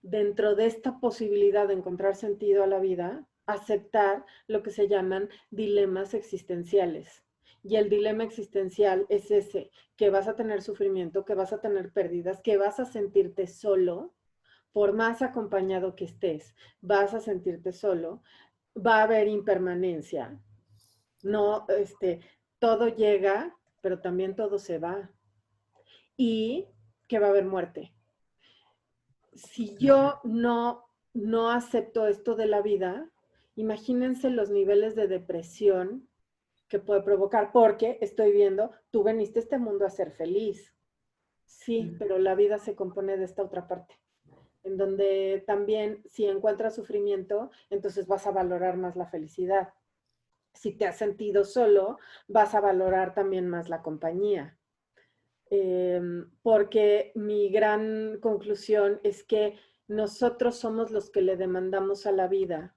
dentro de esta posibilidad de encontrar sentido a la vida, aceptar lo que se llaman dilemas existenciales. Y el dilema existencial es ese, que vas a tener sufrimiento, que vas a tener pérdidas, que vas a sentirte solo. Por más acompañado que estés, vas a sentirte solo, va a haber impermanencia. No, todo llega, pero también todo se va. Y que va a haber muerte. Si yo no acepto esto de la vida, imagínense los niveles de depresión que puede provocar, porque estoy viendo, tú veniste a este mundo a ser feliz. Sí, pero la vida se compone de esta otra parte, en donde también, si encuentras sufrimiento, entonces vas a valorar más la felicidad. Si te has sentido solo, vas a valorar también más la compañía. Porque mi gran conclusión es que nosotros somos los que le demandamos a la vida,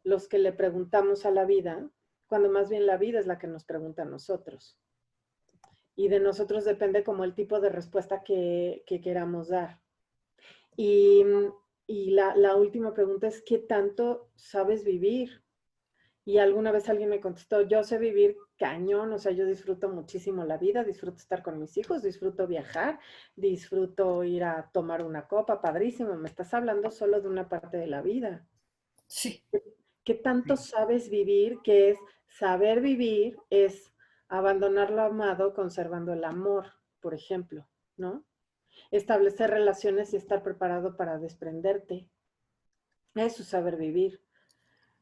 los que le preguntamos a la vida, cuando más bien la vida es la que nos pregunta a nosotros. Y de nosotros depende como el tipo de respuesta que queramos dar. Y la última pregunta es, ¿qué tanto sabes vivir? Y alguna vez alguien me contestó, yo sé vivir cañón, o sea, yo disfruto muchísimo la vida, disfruto estar con mis hijos, disfruto viajar, disfruto ir a tomar una copa, padrísimo, me estás hablando solo de una parte de la vida. Sí. ¿Qué tanto sabes vivir? Que es saber vivir, es abandonar lo amado conservando el amor, por ejemplo, ¿no? Establecer relaciones y estar preparado para desprenderte. Eso es saber vivir.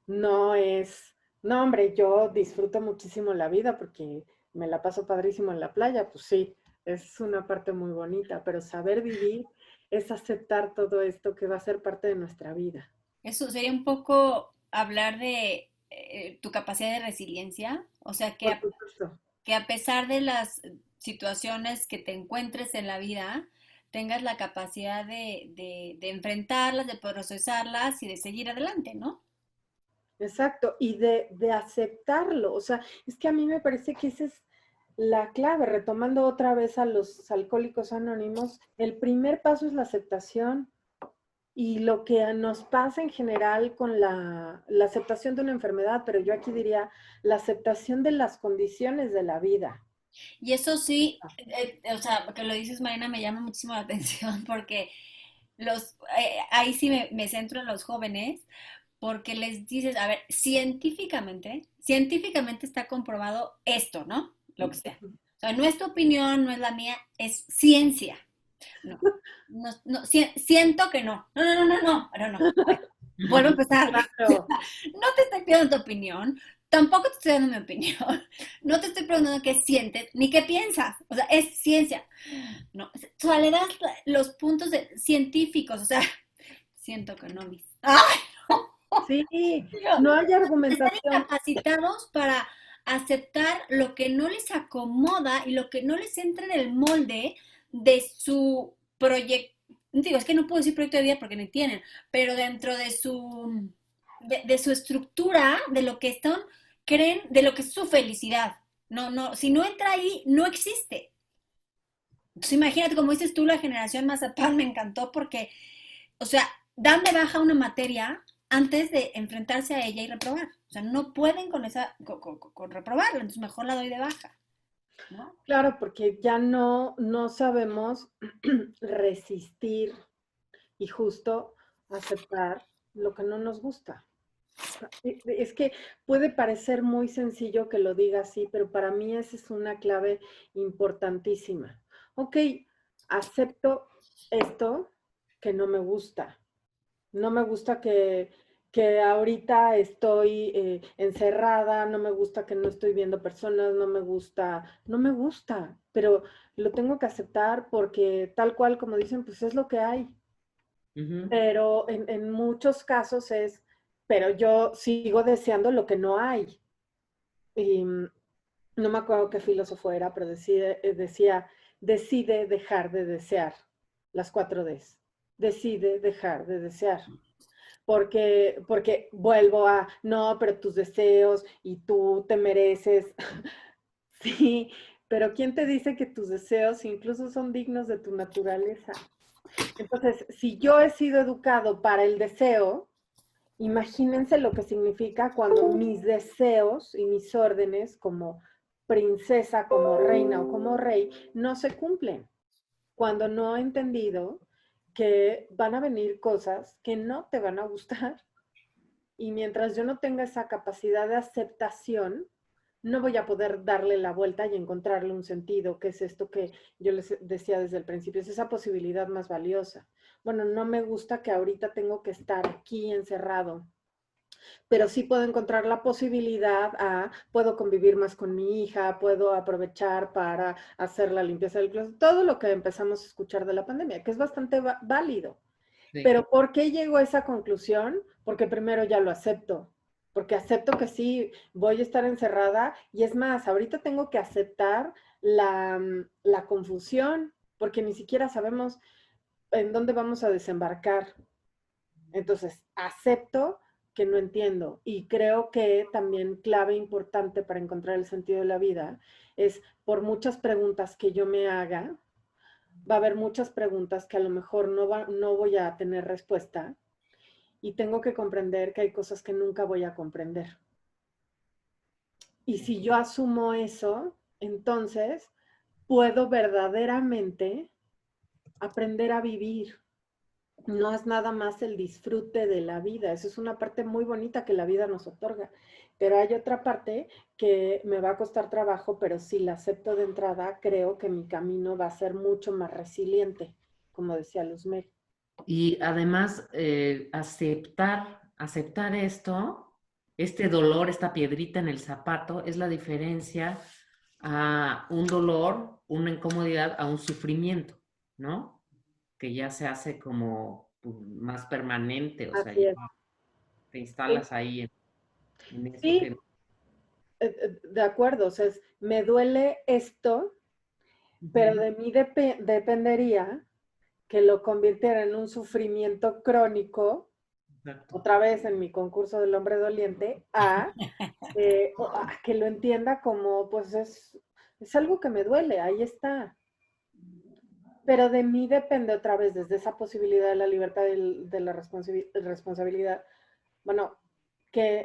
No es, no hombre, yo disfruto muchísimo la vida porque me la paso padrísimo en la playa, pues sí, es una parte muy bonita, pero saber vivir es aceptar todo esto que va a ser parte de nuestra vida. Eso sería un poco hablar de tu capacidad de resiliencia, o sea, Por supuesto. que a pesar de las situaciones que te encuentres en la vida, tengas la capacidad de enfrentarlas, de procesarlas y de seguir adelante, ¿no? Exacto, y de aceptarlo. O sea, es que a mí me parece que esa es la clave. Retomando otra vez a los alcohólicos anónimos, el primer paso es la aceptación. y lo que nos pasa en general con la aceptación de una enfermedad, pero yo aquí diría la aceptación de las condiciones de la vida. Y eso sí, o sea, que lo dices, Marina, me llama muchísimo la atención porque ahí sí me centro en los jóvenes, porque les dices, a ver, científicamente está comprobado esto, ¿no? Lo que sea. O sea, no es tu opinión, no es la mía, es ciencia. No, siento que no. No, no, no, no, no, no, no. A ver, vuelvo a empezar. Claro. No te estoy pidiendo tu opinión, tampoco te estoy dando mi opinión, no te estoy preguntando qué sientes ni qué piensas, o sea, es ciencia. No, o sea, le das los puntos científicos, o sea, siento que no, mis. ¡Ay! Sí, Digo, no hay están argumentación. incapacitados para aceptar lo que no les acomoda y lo que no les entra en el molde de su proyecto. Digo, es que no puedo decir proyecto de vida porque ni tienen, pero dentro de su estructura, de lo que están, creen, de lo que es su felicidad. No, no, si no entra ahí, no existe. Entonces imagínate, como dices tú, la generación Mazapán me encantó porque, o sea, dan de baja una materia antes de enfrentarse a ella y reprobar. O sea, no pueden con reprobarla, entonces mejor la doy de baja, ¿no? Claro, porque ya no sabemos resistir y justo aceptar lo que no nos gusta. Es que puede parecer muy sencillo que lo diga así, pero para mí esa es una clave importantísima. Ok, acepto esto que no me gusta. No me gusta que ahorita estoy encerrada, no me gusta que no estoy viendo personas, no me gusta, pero lo tengo que aceptar porque tal cual como dicen, pues es lo que hay. Pero en muchos casos pero yo sigo deseando lo que no hay. Y no me acuerdo qué filósofo era, pero decía, decide dejar de desear, las 4 Ds. Decide dejar de desear. Porque vuelvo no, pero tus deseos y tú te mereces. Sí, pero ¿quién te dice que tus deseos incluso son dignos de tu naturaleza? Entonces, si yo he sido educado para el deseo, imagínense lo que significa cuando mis deseos y mis órdenes como princesa, como reina o como rey no se cumplen. Cuando no he entendido que van a venir cosas que no te van a gustar y mientras yo no tenga esa capacidad de aceptación, no voy a poder darle la vuelta y encontrarle un sentido, que es esto que yo les decía desde el principio, es esa posibilidad más valiosa. Bueno, no me gusta que ahorita tengo que estar aquí encerrado, pero sí puedo encontrar la posibilidad puedo convivir más con mi hija, puedo aprovechar para hacer la limpieza del closet, todo lo que empezamos a escuchar de la pandemia, que es bastante válido. Sí. Pero ¿por qué llego a esa conclusión? Porque primero ya lo acepto, porque acepto que sí, voy a estar encerrada y es más, ahorita tengo que aceptar la confusión, porque ni siquiera sabemos en dónde vamos a desembarcar. Entonces, acepto que no entiendo y creo que también clave importante para encontrar el sentido de la vida es por muchas preguntas que yo me haga, va a haber muchas preguntas que a lo mejor no voy a tener respuesta y tengo que comprender que hay cosas que nunca voy a comprender. Y si yo asumo eso, entonces puedo verdaderamente aprender a vivir. No es nada más el disfrute de la vida. Eso es una parte muy bonita que la vida nos otorga. Pero hay otra parte que me va a costar trabajo, pero si la acepto de entrada, creo que mi camino va a ser mucho más resiliente, como decía Luzmel. Y además, aceptar esto, este dolor, esta piedrita en el zapato, es la diferencia a un dolor, una incomodidad, a un sufrimiento, ¿no? Que ya se hace como pues, más permanente, o sea, Así ya es. te instalas ahí en esto Sí, que... de acuerdo. O sea, me duele esto, pero de mí dependería que lo convirtiera en un sufrimiento crónico, Exacto. otra vez en mi concurso del hombre doliente, a que lo entienda como, pues es algo que me duele, ahí está. pero de mí depende otra vez desde esa posibilidad de la libertad y de la responsabilidad, bueno, que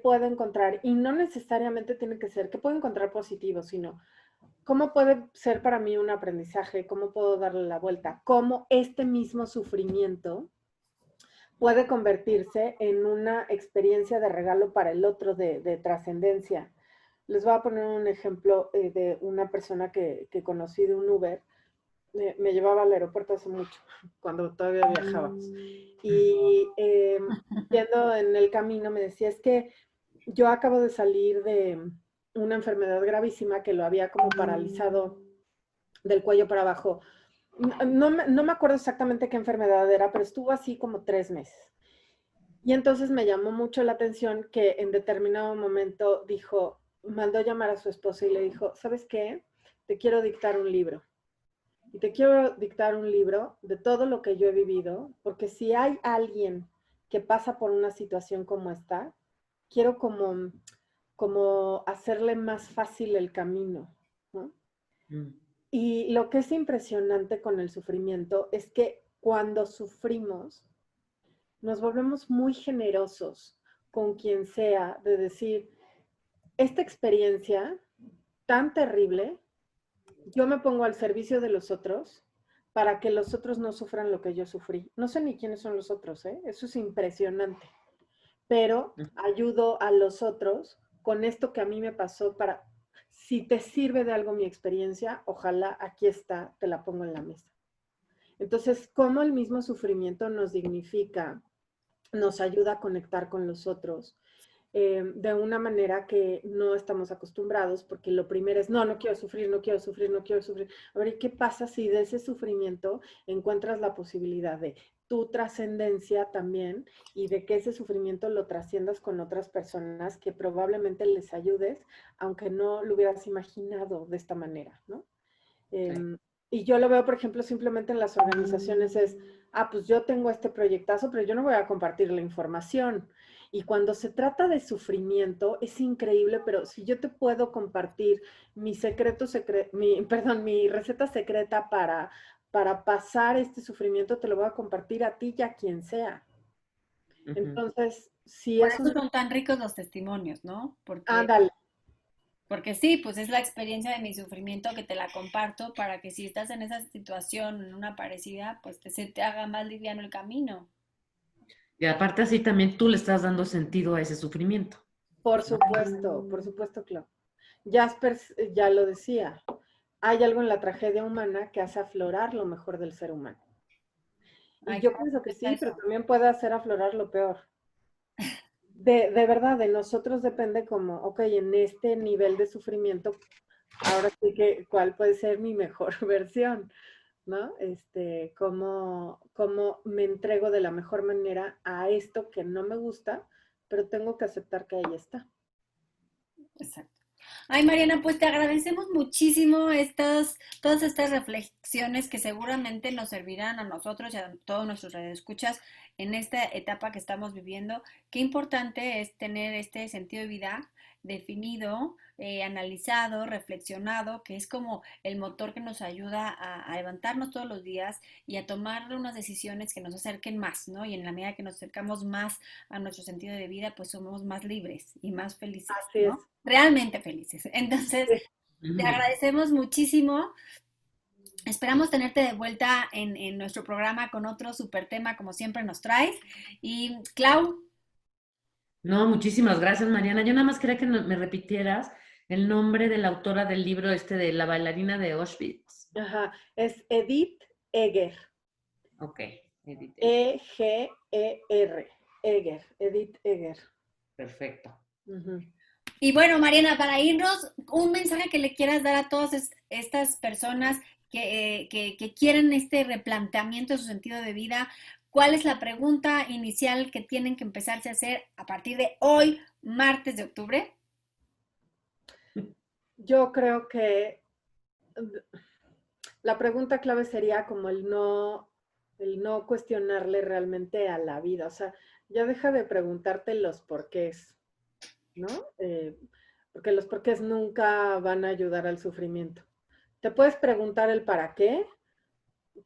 puedo encontrar, y no necesariamente tiene que ser, que puedo encontrar positivo, sino cómo puede ser para mí un aprendizaje, cómo puedo darle la vuelta, cómo este mismo sufrimiento puede convertirse en una experiencia de regalo para el otro de trascendencia. Les voy a poner un ejemplo de una persona que conocí de un Uber. Me llevaba al aeropuerto hace mucho, cuando todavía viajábamos. Y yendo en el camino me decía, es que yo acabo de salir de una enfermedad gravísima que lo había como paralizado del cuello para abajo. No me acuerdo exactamente qué enfermedad era, pero estuvo así como 3 meses. Y entonces me llamó mucho la atención que en determinado momento dijo, mandó llamar a su esposa y le dijo, ¿sabes qué? Te quiero dictar un libro. Y te quiero dictar un libro de todo lo que yo he vivido, porque si hay alguien que pasa por una situación como esta, quiero como hacerle más fácil el camino, ¿no? Y lo que es impresionante con el sufrimiento es que cuando sufrimos, nos volvemos muy generosos con quien sea, de decir, esta experiencia tan terrible, yo me pongo al servicio de los otros para que los otros no sufran lo que yo sufrí. No sé ni quiénes son los otros, ¿eh? Eso es impresionante. Pero ayudo a los otros con esto que a mí me pasó para, si te sirve de algo mi experiencia, ojalá aquí está, te la pongo en la mesa. Entonces, cómo el mismo sufrimiento nos dignifica, nos ayuda a conectar con los otros de una manera que no estamos acostumbrados, porque lo primero es, no quiero sufrir, no quiero sufrir, no quiero sufrir. A ver, ¿y qué pasa si de ese sufrimiento encuentras la posibilidad de tu trascendencia también y de que ese sufrimiento lo trasciendas con otras personas que probablemente les ayudes, aunque no lo hubieras imaginado de esta manera, ¿no? Sí. Y yo lo veo, por ejemplo, simplemente en las organizaciones es, pues yo tengo este proyectazo, pero yo no voy a compartir la información. Y cuando se trata de sufrimiento, es increíble, pero si yo te puedo compartir mi mi receta secreta para pasar este sufrimiento, te lo voy a compartir a ti y a quien sea. Entonces, si por es eso son tan ricos los testimonios, ¿no? Ándale. Porque sí, pues es la experiencia de mi sufrimiento que te la comparto para que si estás en esa situación, en una parecida, pues se te haga más liviano el camino. Y aparte así también tú le estás dando sentido a ese sufrimiento. Por supuesto, Clau. Jaspers ya lo decía, hay algo en la tragedia humana que hace aflorar lo mejor del ser humano. Y yo pienso que sí, pero también puede hacer aflorar lo peor. De verdad, de nosotros depende como, ok, en este nivel de sufrimiento, ahora sí que, ¿cuál puede ser mi mejor versión? ¿No? Cómo me entrego de la mejor manera a esto que no me gusta, pero tengo que aceptar que ahí está. Exacto. Ay, Mariana, pues te agradecemos muchísimo todas estas reflexiones que seguramente nos servirán a nosotros y a todos nuestros radioescuchas en esta etapa que estamos viviendo. Qué importante es tener este sentido de vida definido, analizado, reflexionado, que es como el motor que nos ayuda a levantarnos todos los días y a tomar unas decisiones que nos acerquen más, ¿no? Y en la medida que nos acercamos más a nuestro sentido de vida, pues somos más libres y más felices, Así ¿no? es. Realmente felices. Entonces, te agradecemos muchísimo. Esperamos tenerte de vuelta en nuestro programa con otro súper tema como siempre nos traes. Y Clau. No, muchísimas gracias, Mariana. Yo nada más quería que me repitieras el nombre de la autora del libro de la bailarina de Auschwitz. Ajá, es Edith Eger. Ok, Edith Eger. Eger, Edith Eger. Perfecto. Y bueno, Mariana, para irnos, un mensaje que le quieras dar a todas estas personas que quieren este replanteamiento de su sentido de vida. ¿Cuál es la pregunta inicial que tienen que empezarse a hacer a partir de hoy, martes de octubre? Yo creo que la pregunta clave sería como el no cuestionarle realmente a la vida. O sea, ya deja de preguntarte los porqués, ¿no? Porque los porqués nunca van a ayudar al sufrimiento. Te puedes preguntar el para qué,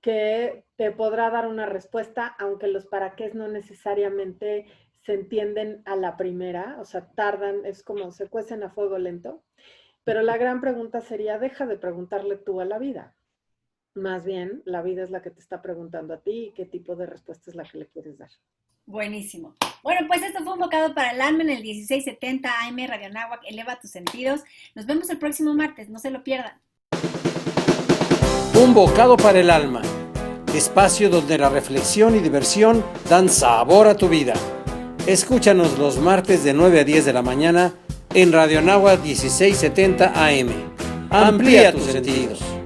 que te podrá dar una respuesta, aunque los para qué no necesariamente se entienden a la primera, o sea, tardan, es como se cuecen a fuego lento. Pero la gran pregunta sería, deja de preguntarle tú a la vida. Más bien, la vida es la que te está preguntando a ti y qué tipo de respuesta es la que le quieres dar. Buenísimo. Bueno, pues esto fue Un Bocado para el Alma en el 1670 AM Radio Anáhuac. Eleva tus sentidos. Nos vemos el próximo martes, no se lo pierdan. Un bocado para el alma. Espacio donde la reflexión y diversión dan sabor a tu vida. Escúchanos los martes de 9 a 10 de la mañana en Radio Anáhuac 1670 AM. Amplía tus sentidos.